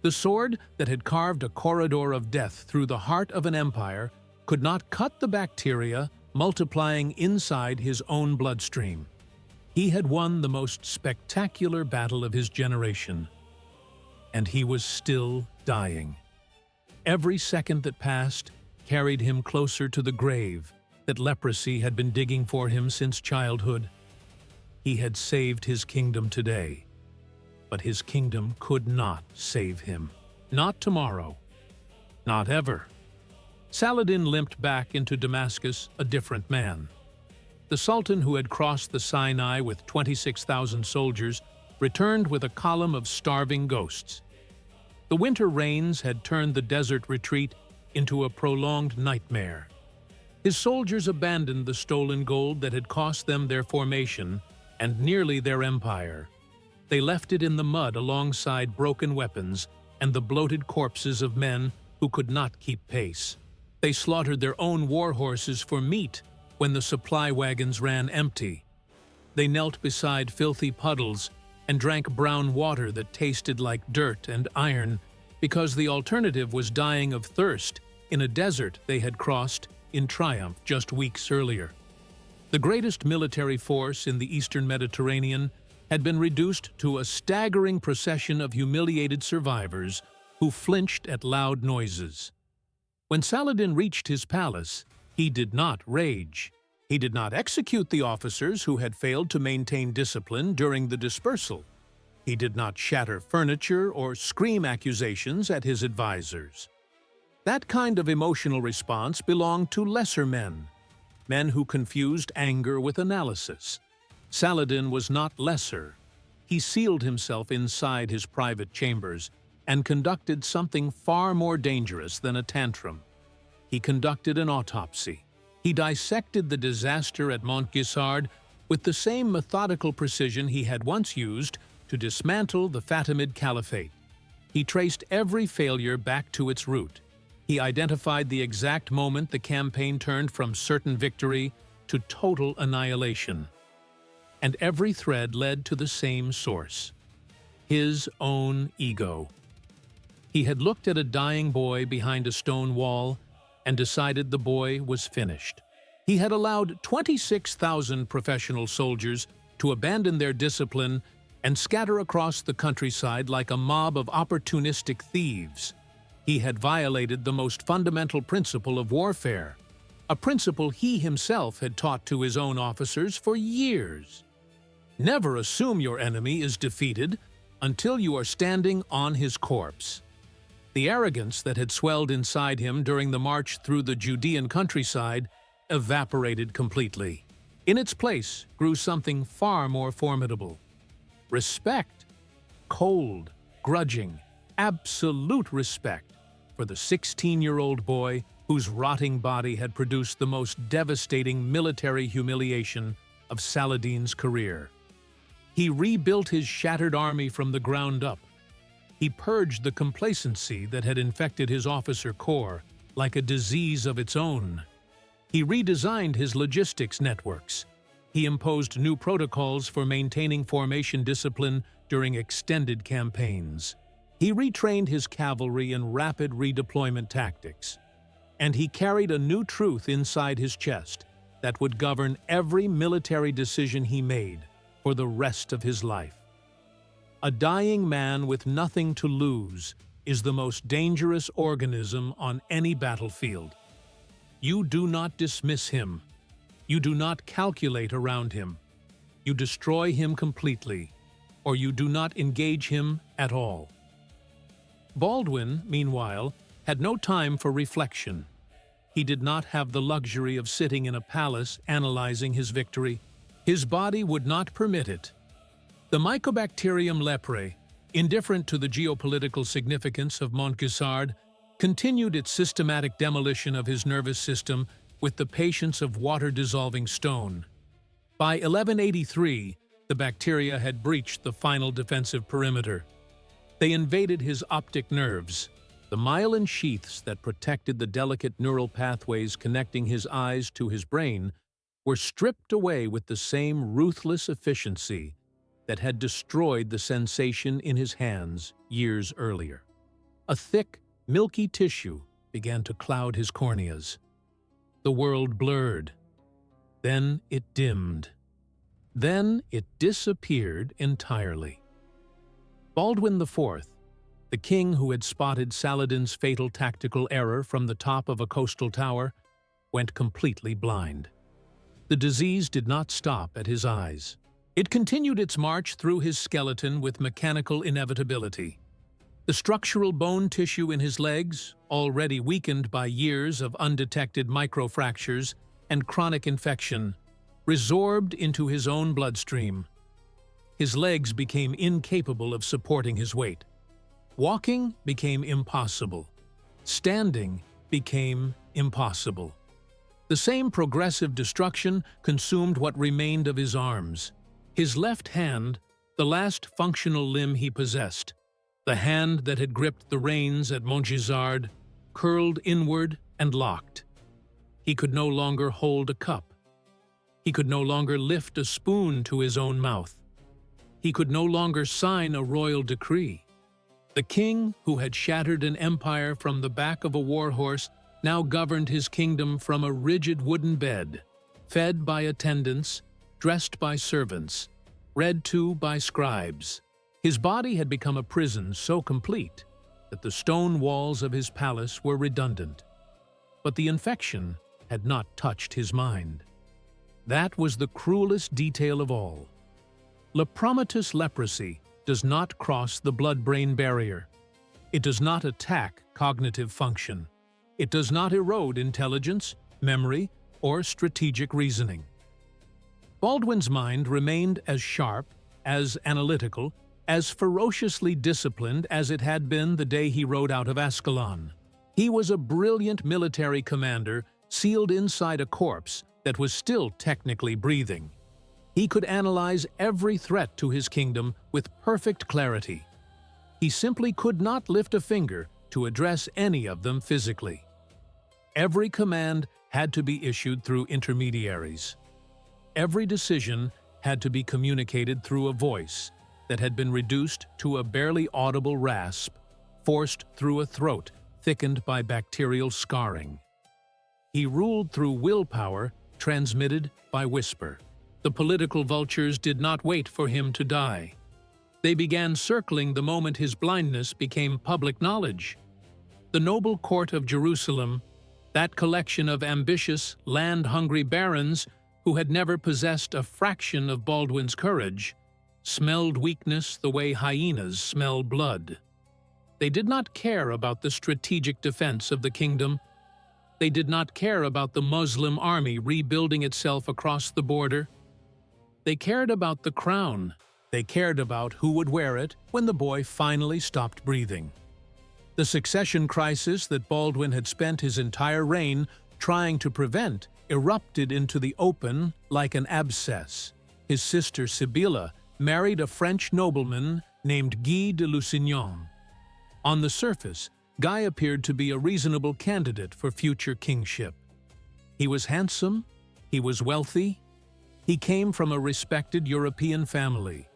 The sword that had carved a corridor of death through the heart of an empire could not cut the bacteria multiplying inside his own bloodstream. He had won the most spectacular battle of his generation, and he was still dying. Every second that passed carried him closer to the grave that leprosy had been digging for him since childhood. He had saved his kingdom today, but his kingdom could not save him. Not tomorrow. Not ever. Saladin limped back into Damascus a different man. The Sultan, who had crossed the Sinai with 26,000 soldiers, returned with a column of starving ghosts. The winter rains had turned the desert retreat into a prolonged nightmare. His soldiers abandoned the stolen gold that had cost them their formation and nearly their empire. They left it in the mud alongside broken weapons and the bloated corpses of men who could not keep pace. They slaughtered their own war horses for meat when the supply wagons ran empty. They knelt beside filthy puddles and drank brown water that tasted like dirt and iron because the alternative was dying of thirst in a desert they had crossed in triumph just weeks earlier. The greatest military force in the Eastern Mediterranean had been reduced to a staggering procession of humiliated survivors who flinched at loud noises. When Saladin reached his palace, he did not rage. He did not execute the officers who had failed to maintain discipline during the dispersal. He did not shatter furniture or scream accusations at his advisors. That kind of emotional response belonged to lesser men, men who confused anger with analysis. Saladin was not lesser. He sealed himself inside his private chambers and conducted something far more dangerous than a tantrum. He conducted an autopsy. He dissected the disaster at Montgisard with the same methodical precision he had once used to dismantle the Fatimid Caliphate. He traced every failure back to its root. He identified the exact moment the campaign turned from certain victory to total annihilation. And every thread led to the same source: his own ego. He had looked at a dying boy behind a stone wall and decided the boy was finished. He had allowed 26,000 professional soldiers to abandon their discipline and scatter across the countryside like a mob of opportunistic thieves. He had violated the most fundamental principle of warfare, a principle he himself had taught to his own officers for years. Never assume your enemy is defeated until you are standing on his corpse. The arrogance that had swelled inside him during the march through the Judean countryside evaporated completely. In its place grew something far more formidable. Respect. Cold, grudging, absolute respect for the 16-year-old boy whose rotting body had produced the most devastating military humiliation of Saladin's career. He rebuilt his shattered army from the ground up. He purged the complacency that had infected his officer corps like a disease of its own. He redesigned his logistics networks. He imposed new protocols for maintaining formation discipline during extended campaigns. He retrained his cavalry in rapid redeployment tactics. And he carried a new truth inside his chest that would govern every military decision he made for the rest of his life. A dying man with nothing to lose is the most dangerous organism on any battlefield. You do not dismiss him. You do not calculate around him. You destroy him completely, or you do not engage him at all. Baldwin, meanwhile, had no time for reflection. He did not have the luxury of sitting in a palace analyzing his victory. His body would not permit it. The Mycobacterium leprae, indifferent to the geopolitical significance of Montgisard, continued its systematic demolition of his nervous system with the patience of water-dissolving stone. By 1183, the bacteria had breached the final defensive perimeter. They invaded his optic nerves. The myelin sheaths that protected the delicate neural pathways connecting his eyes to his brain were stripped away with the same ruthless efficiency that had destroyed the sensation in his hands years earlier. A thick, milky tissue began to cloud his corneas. The world blurred. Then it dimmed. Then it disappeared entirely. Baldwin IV, the king who had spotted Saladin's fatal tactical error from the top of a coastal tower, went completely blind. The disease did not stop at his eyes. It continued its march through his skeleton with mechanical inevitability. The structural bone tissue in his legs, already weakened by years of undetected microfractures and chronic infection, resorbed into his own bloodstream. His legs became incapable of supporting his weight. Walking became impossible. Standing became impossible. The same progressive destruction consumed what remained of his arms. His left hand, the last functional limb he possessed, the hand that had gripped the reins at Montgisard, curled inward and locked. He could no longer hold a cup. He could no longer lift a spoon to his own mouth. He could no longer sign a royal decree. The king, who had shattered an empire from the back of a war horse, now governed his kingdom from a rigid wooden bed, fed by attendants, dressed by servants, read to by scribes. His body had become a prison so complete that the stone walls of his palace were redundant. But the infection had not touched his mind. That was the cruelest detail of all. Lepromatous leprosy does not cross the blood-brain barrier. It does not attack cognitive function. It does not erode intelligence, memory, or strategic reasoning. Baldwin's mind remained as sharp, as analytical, as ferociously disciplined as it had been the day he rode out of Ascalon. He was a brilliant military commander sealed inside a corpse that was still technically breathing. He could analyze every threat to his kingdom with perfect clarity. He simply could not lift a finger to address any of them physically. Every command had to be issued through intermediaries. Every decision had to be communicated through a voice that had been reduced to a barely audible rasp, forced through a throat thickened by bacterial scarring. He ruled through willpower transmitted by whisper. The political vultures did not wait for him to die. They began circling the moment his blindness became public knowledge. The noble court of Jerusalem, that collection of ambitious, land-hungry barons who had never possessed a fraction of Baldwin's courage, smelled weakness the way hyenas smell blood. They did not care about the strategic defense of the kingdom. They did not care about the Muslim army rebuilding itself across the border. They cared about the crown. They cared about who would wear it when the boy finally stopped breathing. The succession crisis that Baldwin had spent his entire reign trying to prevent erupted into the open like an abscess. His sister Sibylla married a French nobleman named Guy de Lusignan. On the surface, Guy appeared to be a reasonable candidate for future kingship. He was handsome, he was wealthy, he came from a respected European family.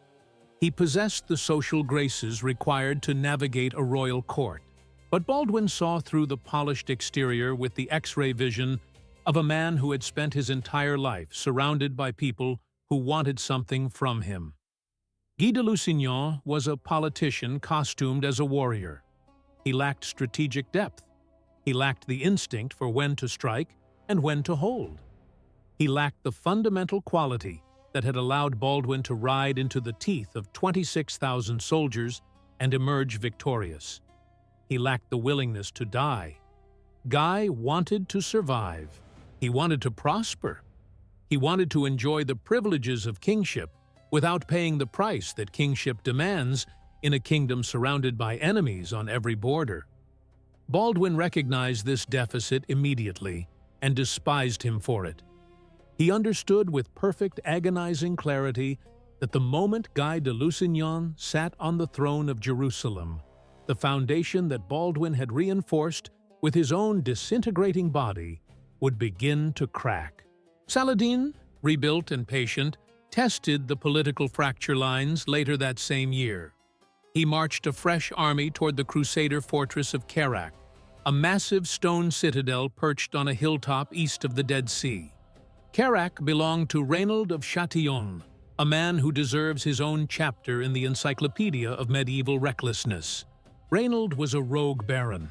He possessed the social graces required to navigate a royal court. But Baldwin saw through the polished exterior with the X-ray vision of a man who had spent his entire life surrounded by people who wanted something from him. Guy de Lusignan was a politician costumed as a warrior. He lacked strategic depth. He lacked the instinct for when to strike and when to hold. He lacked the fundamental quality that had allowed Baldwin to ride into the teeth of 26,000 soldiers and emerge victorious. He lacked the willingness to die. Guy wanted to survive. He wanted to prosper. He wanted to enjoy the privileges of kingship without paying the price that kingship demands in a kingdom surrounded by enemies on every border. Baldwin recognized this deficit immediately and despised him for it. He understood with perfect agonizing clarity that the moment Guy de Lusignan sat on the throne of Jerusalem, the foundation that Baldwin had reinforced with his own disintegrating body would begin to crack. Saladin, rebuilt and patient, tested the political fracture lines later that same year. He marched a fresh army toward the Crusader fortress of Kerak, a massive stone citadel perched on a hilltop east of the Dead Sea. Kerak belonged to Raynald of Chatillon, a man who deserves his own chapter in the Encyclopedia of Medieval Recklessness. Raynald was a rogue baron,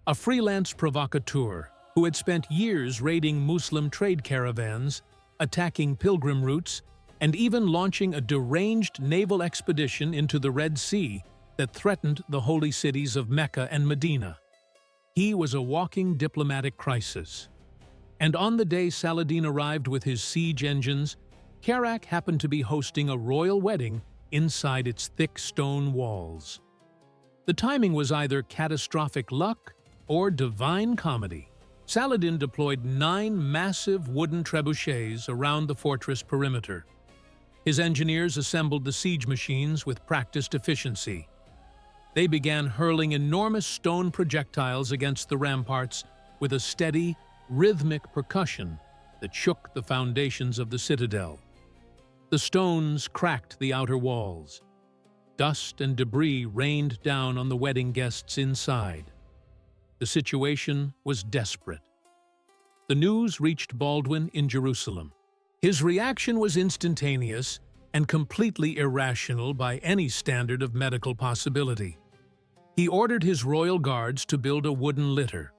a freelance provocateur who had spent years raiding Muslim trade caravans, attacking pilgrim routes, and even launching a deranged naval expedition into the Red Sea that threatened the holy cities of Mecca and Medina. He was a walking diplomatic crisis. And on the day Saladin arrived with his siege engines, Kerak happened to be hosting a royal wedding inside its thick stone walls. The timing was either catastrophic luck or divine comedy. Saladin deployed 9 massive wooden trebuchets around the fortress perimeter. His engineers assembled the siege machines with practiced efficiency. They began hurling enormous stone projectiles against the ramparts with a steady, rhythmic percussion that shook the foundations of the citadel. The stones cracked the outer walls. Dust and debris rained down on the wedding guests inside. The situation was desperate. The news reached Baldwin in Jerusalem. His reaction was instantaneous and completely irrational by any standard of medical possibility. He ordered his royal guards to build a wooden litter,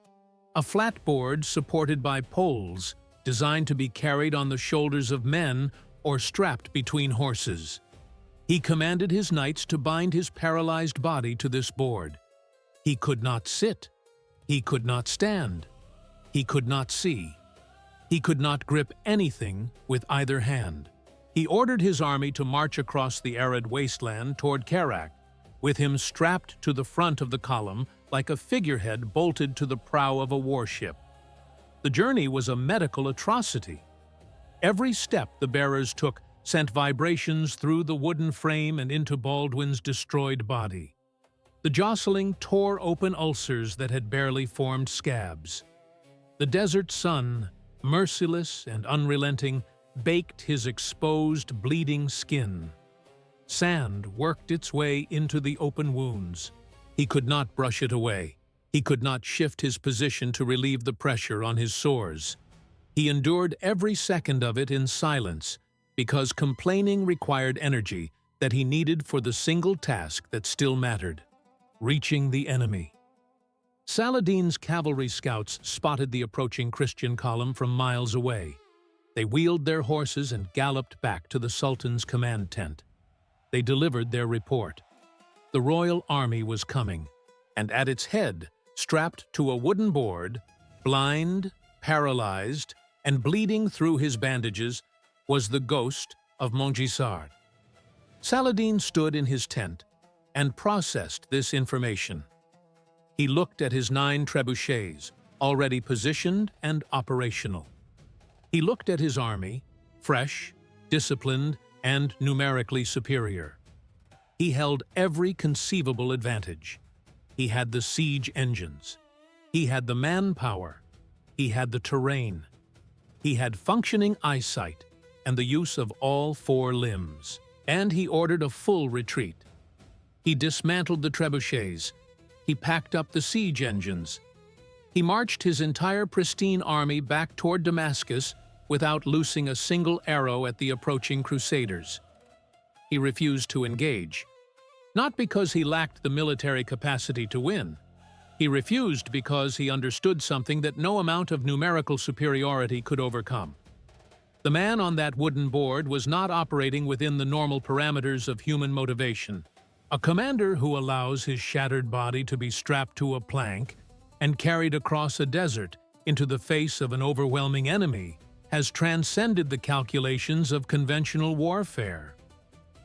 a flat board supported by poles designed to be carried on the shoulders of men or strapped between horses. He commanded his knights to bind his paralyzed body to this board. He could not sit. He could not stand. He could not see. He could not grip anything with either hand. He ordered his army to march across the arid wasteland toward Kerak, with him strapped to the front of the column like a figurehead bolted to the prow of a warship. The journey was a medical atrocity. Every step the bearers took sent vibrations through the wooden frame and into Baldwin's destroyed body. The jostling tore open ulcers that had barely formed scabs. The desert sun, merciless and unrelenting, baked his exposed, bleeding skin. Sand worked its way into the open wounds. He could not brush it away. He could not shift his position to relieve the pressure on his sores. He endured every second of it in silence, because complaining required energy that he needed for the single task that still mattered: reaching the enemy. Saladin's cavalry scouts spotted the approaching Christian column from miles away. They wheeled their horses and galloped back to the Sultan's command tent. They delivered their report. The royal army was coming, and at its head, strapped to a wooden board, blind, paralyzed, and bleeding through his bandages, was the ghost of Montgisard. Saladin stood in his tent and processed this information. He looked at his 9 trebuchets, already positioned and operational. He looked at his army, fresh, disciplined, and numerically superior. He held every conceivable advantage. He had the siege engines. He had the manpower. He had the terrain. He had functioning eyesight and the use of all 4 limbs. And he ordered a full retreat. He dismantled the trebuchets. He packed up the siege engines. He marched his entire pristine army back toward Damascus without loosing a single arrow at the approaching Crusaders. He refused to engage, not because he lacked the military capacity to win. He refused because he understood something that no amount of numerical superiority could overcome. The man on that wooden board was not operating within the normal parameters of human motivation. A commander who allows his shattered body to be strapped to a plank and carried across a desert into the face of an overwhelming enemy has transcended the calculations of conventional warfare.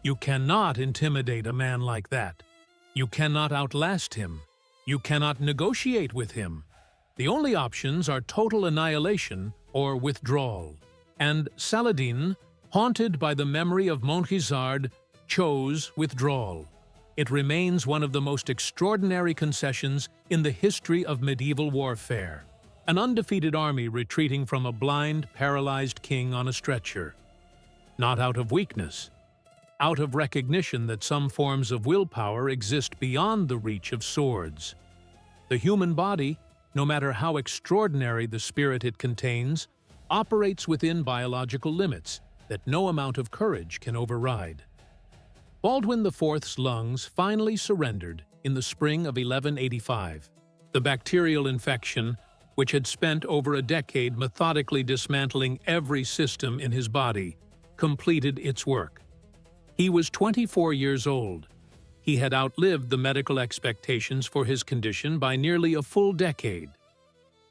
You cannot intimidate a man like that. You cannot outlast him. You cannot negotiate with him. The only options are total annihilation or withdrawal. And Saladin, haunted by the memory of Montgisard, chose withdrawal. It remains one of the most extraordinary concessions in the history of medieval warfare. An undefeated army retreating from a blind, paralyzed king on a stretcher. Not out of weakness, out of recognition that some forms of willpower exist beyond the reach of swords. The human body, no matter how extraordinary the spirit it contains, operates within biological limits that no amount of courage can override. Baldwin IV's lungs finally surrendered in the spring of 1185. The bacterial infection, which had spent over a decade methodically dismantling every system in his body, completed its work. He was 24 years old. He had outlived the medical expectations for his condition by nearly a full decade.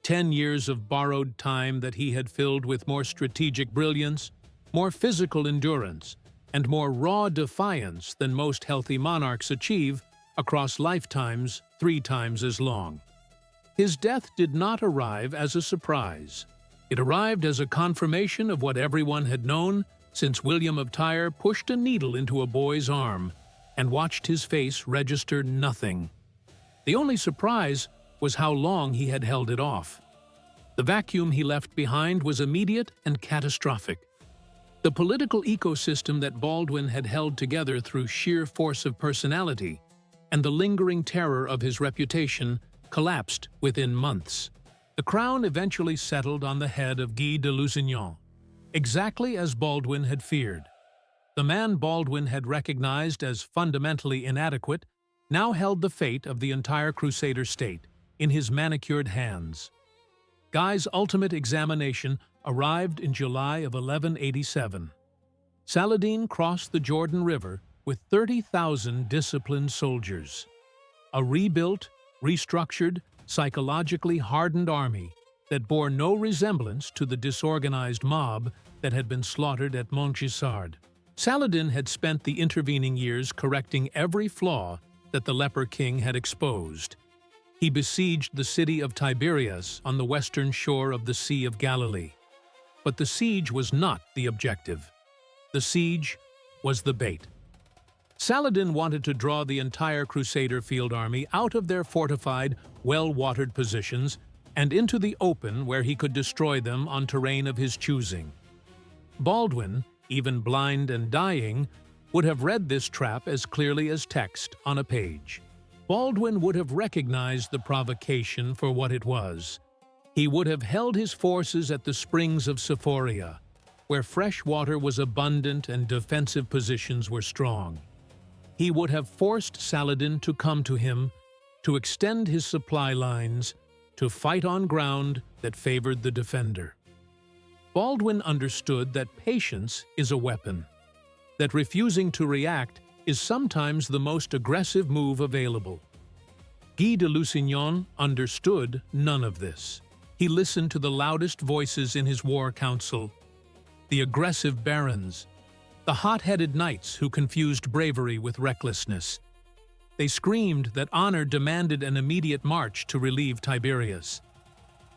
10 years of borrowed time that he had filled with more strategic brilliance, more physical endurance, and more raw defiance than most healthy monarchs achieve across lifetimes 3 times as long. His death did not arrive as a surprise. It arrived as a confirmation of what everyone had known since William of Tyre pushed a needle into a boy's arm and watched his face register nothing. The only surprise was how long he had held it off. The vacuum he left behind was immediate and catastrophic. The political ecosystem that Baldwin had held together through sheer force of personality and the lingering terror of his reputation collapsed within months. The crown eventually settled on the head of Guy de Lusignan, exactly as Baldwin had feared. The man Baldwin had recognized as fundamentally inadequate now held the fate of the entire Crusader state in his manicured hands. Guy's ultimate examination arrived in July of 1187. Saladin crossed the Jordan River with 30,000 disciplined soldiers. A rebuilt, restructured, psychologically hardened army that bore no resemblance to the disorganized mob that had been slaughtered at Montgisard. Saladin had spent the intervening years correcting every flaw that the Leper king had exposed. He besieged the city of Tiberias on the western shore of the Sea of Galilee. But the siege was not the objective. The siege was the bait. Saladin wanted to draw the entire Crusader field army out of their fortified, well-watered positions and into the open where he could destroy them on terrain of his choosing. Baldwin, even blind and dying, would have read this trap as clearly as text on a page. Baldwin would have recognized the provocation for what it was. He would have held his forces at the springs of Sephoria, where fresh water was abundant and defensive positions were strong. He would have forced Saladin to come to him, to extend his supply lines, to fight on ground that favored the defender. Baldwin understood that patience is a weapon, that refusing to react is sometimes the most aggressive move available. Guy de Lusignan understood none of this. He listened to the loudest voices in his war council, the aggressive barons, the hot-headed knights who confused bravery with recklessness. They screamed that honor demanded an immediate march to relieve Tiberius.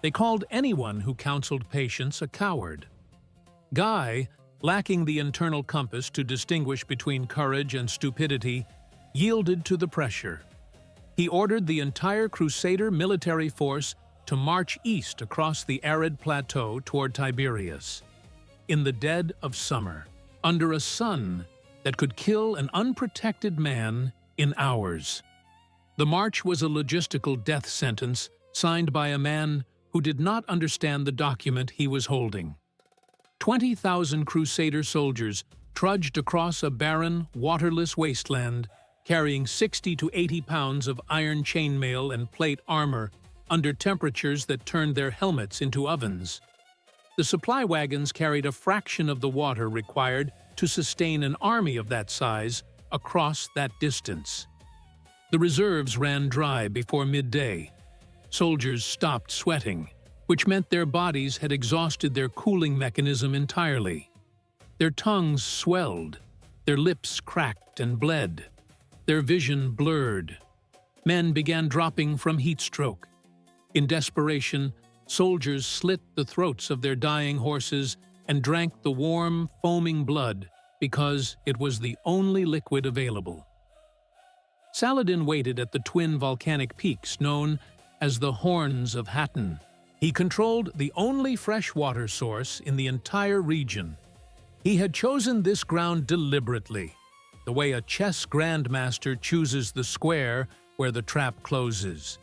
They called anyone who counseled patience a coward. Guy, lacking the internal compass to distinguish between courage and stupidity, yielded to the pressure. He ordered the entire Crusader military force to march east across the arid plateau toward Tiberius. In the dead of summer, under a sun that could kill an unprotected man in hours. The march was a logistical death sentence signed by a man who did not understand the document he was holding. 20,000 Crusader soldiers trudged across a barren, waterless wasteland, carrying 60 to 80 pounds of iron chainmail and plate armor under temperatures that turned their helmets into ovens. The supply wagons carried a fraction of the water required to sustain an army of that size across that distance. The reserves ran dry before midday. Soldiers stopped sweating, which meant their bodies had exhausted their cooling mechanism entirely. Their tongues swelled, their lips cracked and bled, their vision blurred. Men began dropping from heat stroke. In desperation, soldiers slit the throats of their dying horses and drank the warm, foaming blood because it was the only liquid available. Saladin waited at the twin volcanic peaks known as the Horns of Hattin. He controlled the only fresh water source in the entire region. He had chosen this ground deliberately, the way a chess grandmaster chooses the square where the trap closes.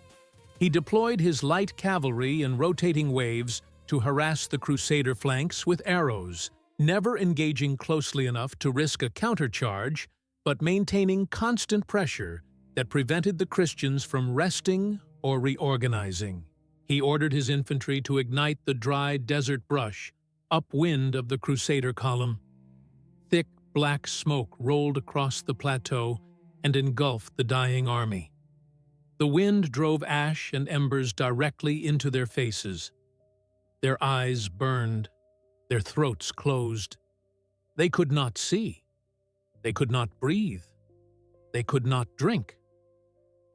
He deployed his light cavalry in rotating waves to harass the Crusader flanks with arrows, never engaging closely enough to risk a countercharge, but maintaining constant pressure that prevented the Christians from resting or reorganizing. He ordered his infantry to ignite the dry desert brush upwind of the Crusader column. Thick black smoke rolled across the plateau and engulfed the dying army. The wind drove ash and embers directly into their faces. Their eyes burned, their throats closed. They could not see. They could not breathe. They could not drink.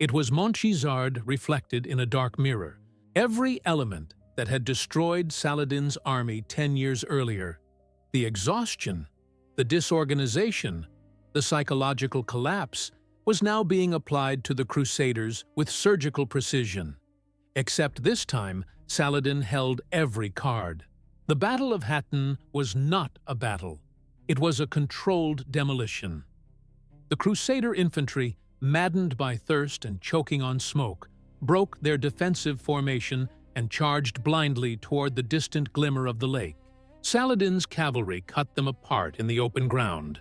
It was Montgisard reflected in a dark mirror. Every element that had destroyed Saladin's army 10 years earlier, the exhaustion, the disorganization, the psychological collapse, was now being applied to the Crusaders with surgical precision. Except this time, Saladin held every card. The Battle of Hattin was not a battle. It was a controlled demolition. The Crusader infantry, maddened by thirst and choking on smoke, broke their defensive formation and charged blindly toward the distant glimmer of the lake. Saladin's cavalry cut them apart in the open ground.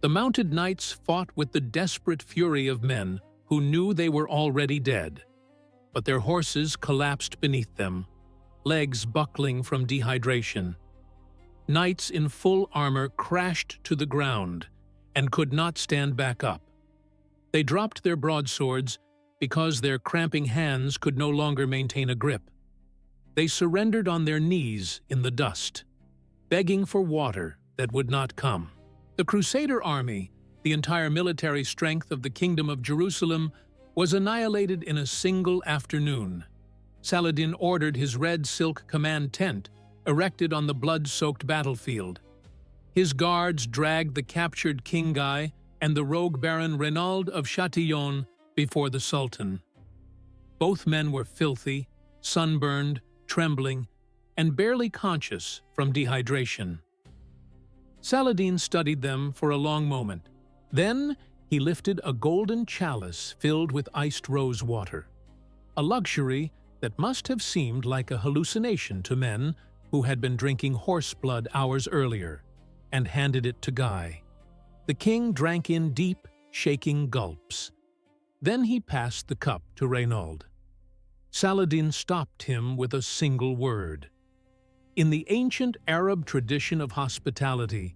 The mounted knights fought with the desperate fury of men who knew they were already dead, but their horses collapsed beneath them, legs buckling from dehydration. Knights in full armor crashed to the ground and could not stand back up. They dropped their broadswords because their cramping hands could no longer maintain a grip. They surrendered on their knees in the dust, begging for water that would not come. The Crusader army, the entire military strength of the Kingdom of Jerusalem, was annihilated in a single afternoon. Saladin ordered his red silk command tent erected on the blood-soaked battlefield. His guards dragged the captured King Guy and the rogue Baron Renaud of Chatillon before the Sultan. Both men were filthy, sunburned, trembling, and barely conscious from dehydration. Saladin studied them for a long moment. Then he lifted a golden chalice filled with iced rose water, a luxury that must have seemed like a hallucination to men who had been drinking horse blood hours earlier, and handed it to Guy. The king drank in deep, shaking gulps. Then he passed the cup to Renaud. Saladin stopped him with a single word. In the ancient Arab tradition of hospitality,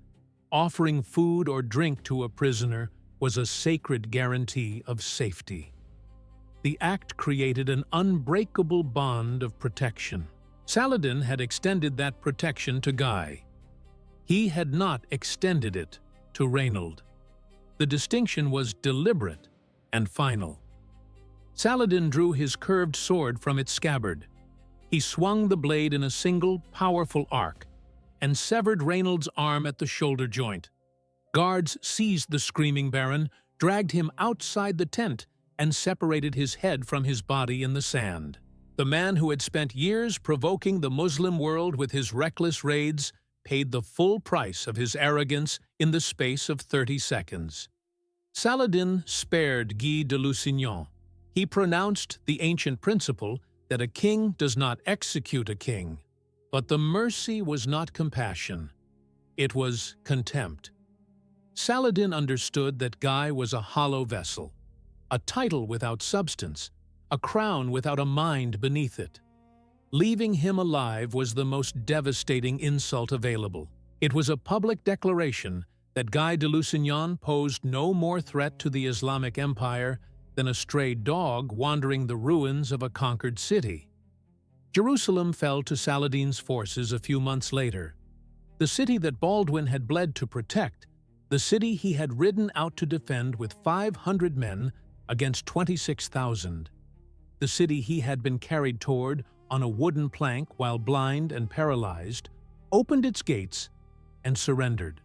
offering food or drink to a prisoner was a sacred guarantee of safety. The act created an unbreakable bond of protection. Saladin had extended that protection to Guy. He had not extended it to Reynold. The distinction was deliberate and final. Saladin drew his curved sword from its scabbard. He swung the blade in a single, powerful arc and severed Reynold's arm at the shoulder joint. Guards seized the screaming baron, dragged him outside the tent, and separated his head from his body in the sand. The man who had spent years provoking the Muslim world with his reckless raids paid the full price of his arrogance in the space of 30 seconds. Saladin spared Guy de Lusignan. He pronounced the ancient principle that a king does not execute a king. But the mercy was not compassion. It was contempt. Saladin understood that Guy was a hollow vessel, a title without substance, a crown without a mind beneath it. Leaving him alive was the most devastating insult available. It was a public declaration that Guy de Lusignan posed no more threat to the Islamic Empire than a stray dog wandering the ruins of a conquered city. Jerusalem fell to Saladin's forces a few months later. The city that Baldwin had bled to protect, the city he had ridden out to defend with 500 men against 26,000. The city he had been carried toward on a wooden plank while blind and paralyzed, opened its gates and surrendered.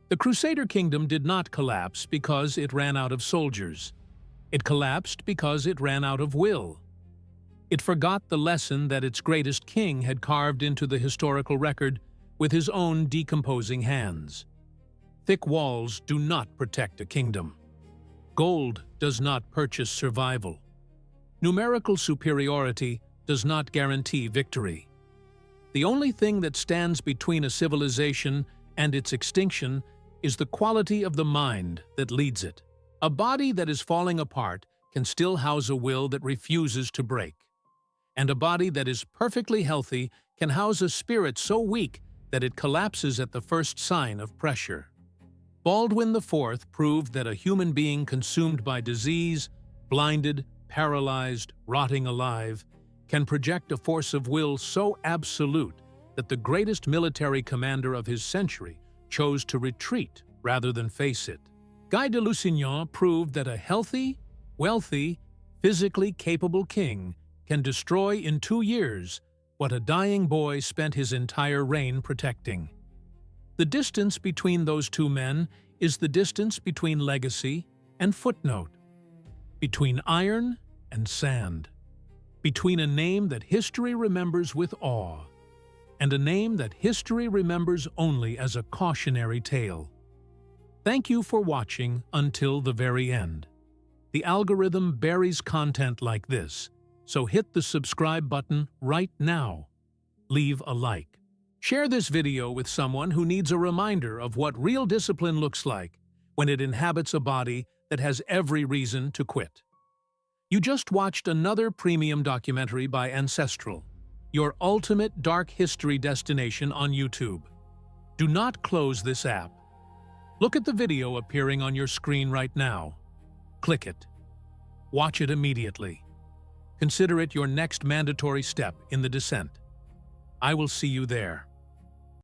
The Crusader kingdom did not collapse because it ran out of soldiers. It collapsed because it ran out of will. It forgot the lesson that its greatest king had carved into the historical record with his own decomposing hands. Thick walls do not protect a kingdom. Gold does not purchase survival. Numerical superiority does not guarantee victory. The only thing that stands between a civilization and its extinction is the quality of the mind that leads it. A body that is falling apart can still house a will that refuses to break. And a body that is perfectly healthy can house a spirit so weak that it collapses at the first sign of pressure. Baldwin IV proved that a human being consumed by disease, blinded, paralyzed, rotting alive, can project a force of will so absolute that the greatest military commander of his century chose to retreat rather than face it. Guy de Lusignan proved that a healthy, wealthy, physically capable king can destroy in 2 years what a dying boy spent his entire reign protecting. The distance between those two men is the distance between legacy and footnote, between iron and sand, between a name that history remembers with awe and a name that history remembers only as a cautionary tale. Thank you for watching until the very end. The algorithm buries content like this, so hit the subscribe button right now. Leave a like. Share this video with someone who needs a reminder of what real discipline looks like when it inhabits a body that has every reason to quit. You just watched another premium documentary by Ancestral, your ultimate dark history destination on YouTube. Do not close this app. Look at the video appearing on your screen right now. Click it. Watch it immediately. Consider it your next mandatory step in the descent. I will see you there.